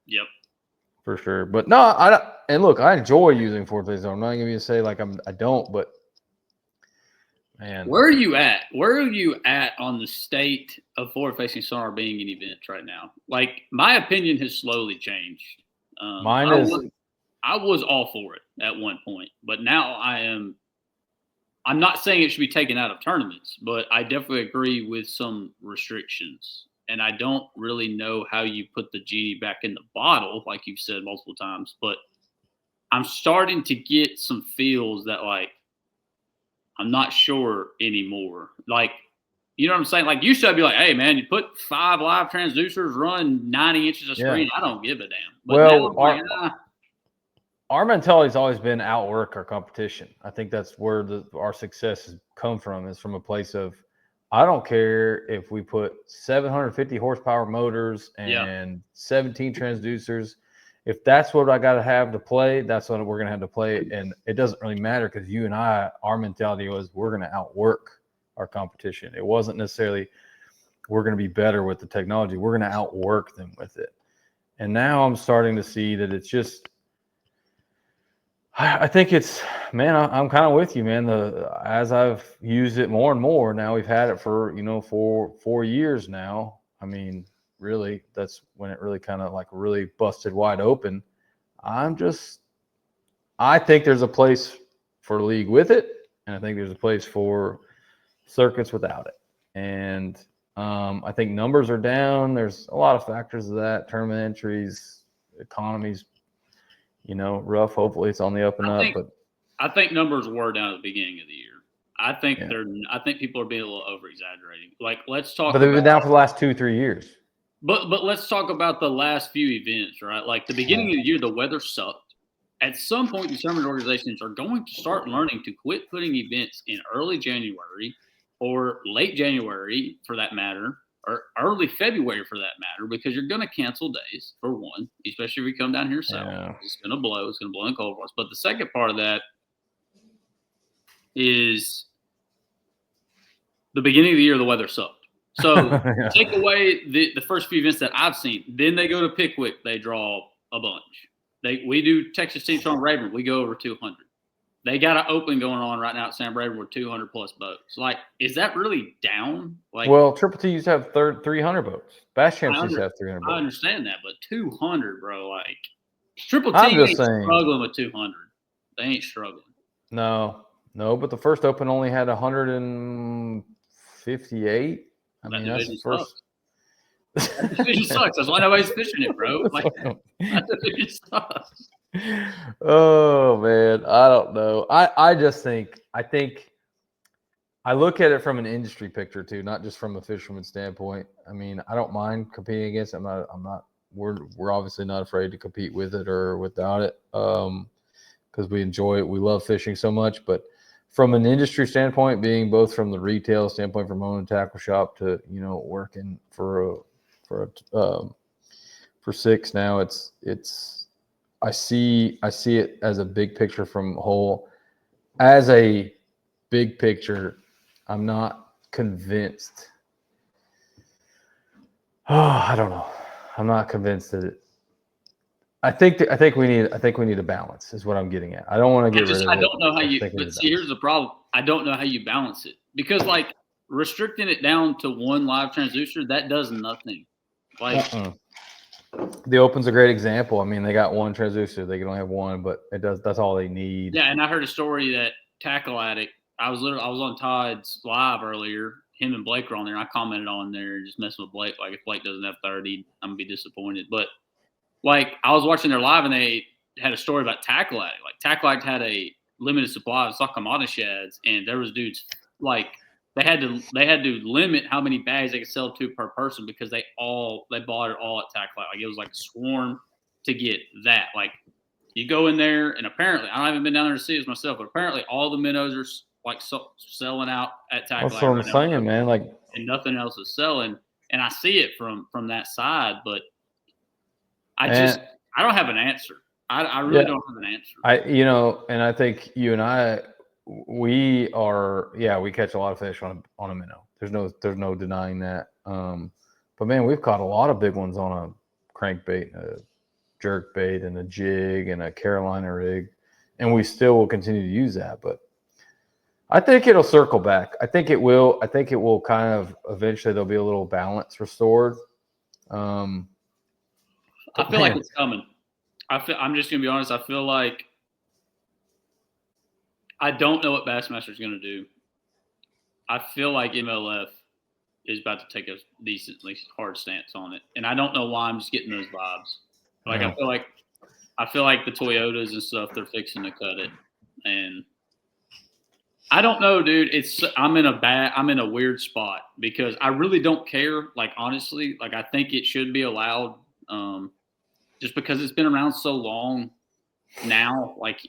Yep. For sure. But no, and look, I enjoy using forward-facing sonar. I'm not going to say like I don't, but man. Where are you at? Where are you at on the state of forward-facing sonar being in events right now? Like, my opinion has slowly changed. Mine is. I was all for it at one point, but now I'm not saying it should be taken out of tournaments, but I definitely agree with some restrictions. And I don't really know how you put the genie back in the bottle, like you've said multiple times, but I'm starting to get some feels that, like, I'm not sure anymore. Like, you know what I'm saying? Like, used to I'd be like, hey, man, you put 5 live transducers, run 90 inches of screen. Yeah. I don't give a damn. But well, our mentality's always been outwork our competition. I think that's where our success has come from, is from a place of, I don't care if we put 750 horsepower motors and 17 transducers. If that's what I got to have to play, that's what we're going to have to play. And it doesn't really matter, because you and I, our mentality was we're going to outwork our competition. It wasn't necessarily we're going to be better with the technology. We're going to outwork them with it. And now I'm starting to see that it's just, I think it's, man, I'm kind of with you, man. As I've used it more and more, now we've had it for, 4 years now. I mean, really, that's when it really kind of like really busted wide open. I think there's a place for league with it, and I think there's a place for circuits without it. And I think numbers are down. There's a lot of factors of that. Tournament entries, economies, rough. Hopefully it's on the up and up. But I think numbers were down at the beginning of the year. I think people are being a little over exaggerating. Like, let's talk. But they've been down for the last 2-3 years. But let's talk about the last few events, right? Like, the beginning of the year, the weather sucked. at some point, these tournament organizations are going to start learning to quit putting events in early January or late January, for that matter, or early February, for that matter, because you're going to cancel days, for one, especially if you come down here south. Yeah. It's going to blow. It's going to blow in cold fronts. But the second part of that is the beginning of the year, the weather sucked. So take away the first few events that I've seen. Then they go to Pickwick. They draw a bunch. We do Texas Team on Rayburn. We go over 200. They got an open going on right now at Sam Rayburn with 200 plus boats. Like, is that really down? Like, well, Triple T used to have 300 boats. Bass Champs used to have 300 boats. I understand that, but 200, bro. Like, Triple T I'm just ain't saying, struggling with 200. They ain't struggling. No, but the first open only had 158. I mean, that's the first. That division sucks. That's why nobody's fishing it, bro. Like, that division sucks. Oh man, I don't know. I think I look at it from an industry picture too, not just from a fisherman standpoint. I mean, I don't mind competing against it. We're obviously not afraid to compete with it or without it, because we enjoy it. We love fishing so much. But from an industry standpoint, being both from the retail standpoint, from owning a tackle shop to working for six now, it's I see it as a big picture from whole. As a big picture, I'm not convinced. Oh, I don't know. I'm not convinced that it. I think we need a balance. Is what I'm getting at. I don't want to get rid of it. I don't know how you. But see, here's the problem. I don't know how you balance it, because like restricting it down to one live transducer, that does nothing. Like. The Open's a great example. I mean, they got one transducer. They can only have one, but that's all they need. Yeah, and I heard a story that Tackle Addict. I was on Todd's live earlier. Him and Blake were on there. And I commented on there, just messing with Blake. Like, if Blake doesn't have 30, I'm gonna be disappointed. But like, I was watching their live, and they had a story about Tackle Addict. Like, Tackle Addict had a limited supply of Sakamata shads, and there was dudes like. They had to limit how many bags they could sell to per person, because they bought it all at Tackle. Like, it was like a swarm to get that. Like, you go in there, and apparently, I haven't been down there to see this myself, but apparently all the minnows are like selling out at Tackle. That's what I'm saying, man. Like, and nothing else is selling. And I see it from that side, but I don't have an answer. I really don't have an answer. And I think you and I. We catch a lot of fish on a minnow. There's no denying that. But man, we've caught a lot of big ones on a crankbait, a jerk bait, and a jig, and a Carolina rig, and we still will continue to use that. But I think it'll circle back. I think it will kind of eventually there'll be a little balance restored. I feel like it's coming. I'm just gonna be honest. I feel like. I don't know what Bassmaster is going to do. I feel like MLF is about to take a decently hard stance on it, and I don't know why. I'm just getting those vibes. Like, I feel like the Toyotas and stuff, they're fixing to cut it, and I don't know, dude. I'm in a weird spot, because I really don't care. Like, honestly, like, I think it should be allowed, just because it's been around so long now. Like,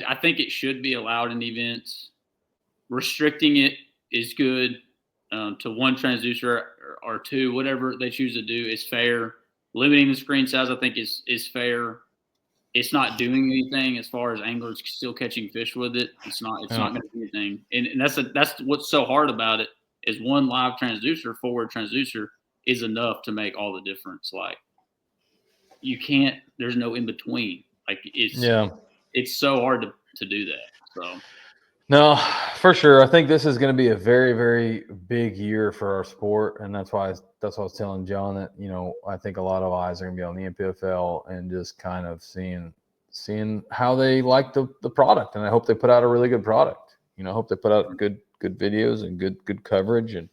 I think it should be allowed in events. Restricting it is good, to one transducer or two, whatever they choose to do is fair. Limiting the screen size, I think, is fair. It's not doing anything as far as anglers still catching fish with it. It's not going to do anything. And that's what's so hard about it, is one live transducer, forward transducer, is enough to make all the difference. Like, you can't. There's no in between. Like, it's so hard to do that. So, no, for sure. I think this is going to be a very, very big year for our sport, and that's why I was telling John that I think a lot of eyes are going to be on the NPFL and just kind of seeing how they like the product, and I hope they put out a really good product. I hope they put out good videos and good coverage, and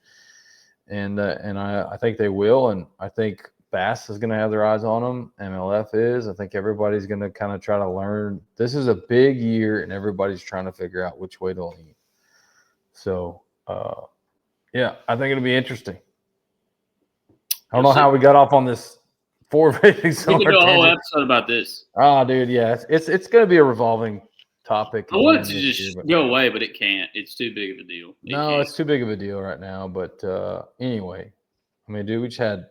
I think they will, and I think Bass is going to have their eyes on them. MLF is. I think everybody's going to kind of try to learn. This is a big year, and everybody's trying to figure out which way to lean. So, I think it'll be interesting. I don't know how we got off on this 4 fishing We summer can do a whole tangent. episode about this. Oh, dude, yeah, it's going to be a revolving topic. I want it again to this just year, but go away, but it can't. It's too big of a deal. It no, can't. it's too big of a deal right now. But anyway, I mean, dude, we just had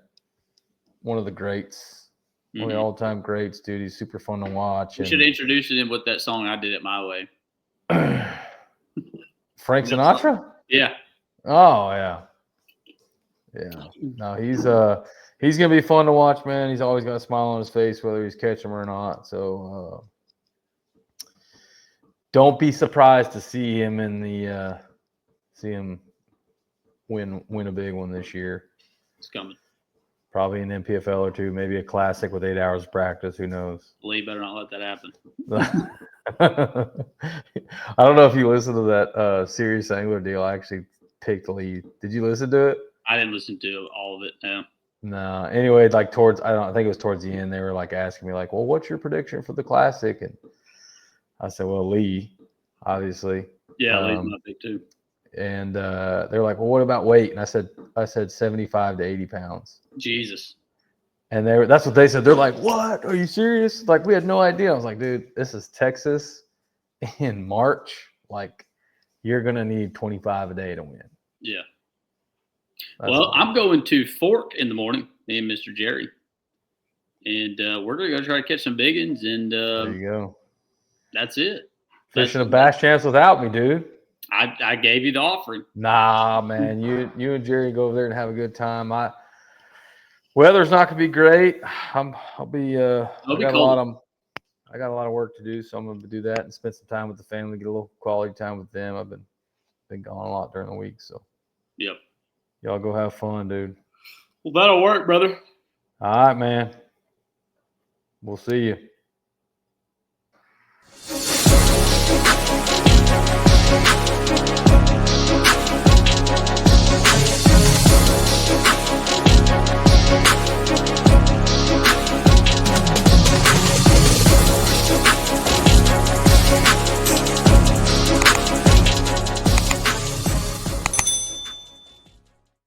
one of the greats, one of the Mhm. all-time greats, dude. He's super fun to watch. We should introduce him with that song. I did it my way. Frank Sinatra? Yeah. Oh yeah. Yeah. No, he's gonna be fun to watch, man. He's always got a smile on his face, whether he's catching them or not. So don't be surprised to see him win a big one this year. It's coming. Probably an NPFL or two, maybe a classic with 8 hours of practice. Who knows? Lee better not let that happen. I don't know if you listened to that Serious Angler deal. I actually picked Lee. Did you listen to it? I didn't listen to all of it. No. No. Anyway, like I think it was towards the end, they were like asking me like, well, what's your prediction for the classic? And I said, well, Lee, obviously. Yeah, Lee's my pick too. And they're like, well, what about weight? And I said 75 to 80 pounds. Jesus. And that's what they said. They're like, what? Are you serious? Like, we had no idea. I was like, dude, this is Texas in March. Like, you're going to need 25 a day to win. Yeah. That's well, I'm going to Fork in the morning, me and Mr. Jerry. And we're going to go try to catch some big ones. And there you go. That's it. Fishing a bass chance without me, dude. I gave you the offering. Nah, man. You and Jerry go over there and have a good time. Weather's not gonna be great. I got a lot of work to do, so I'm gonna do that and spend some time with the family, get a little quality time with them. I've been gone a lot during the week, so Yep. y'all go have fun, dude. Well, that'll work, brother. All right, man. We'll see you.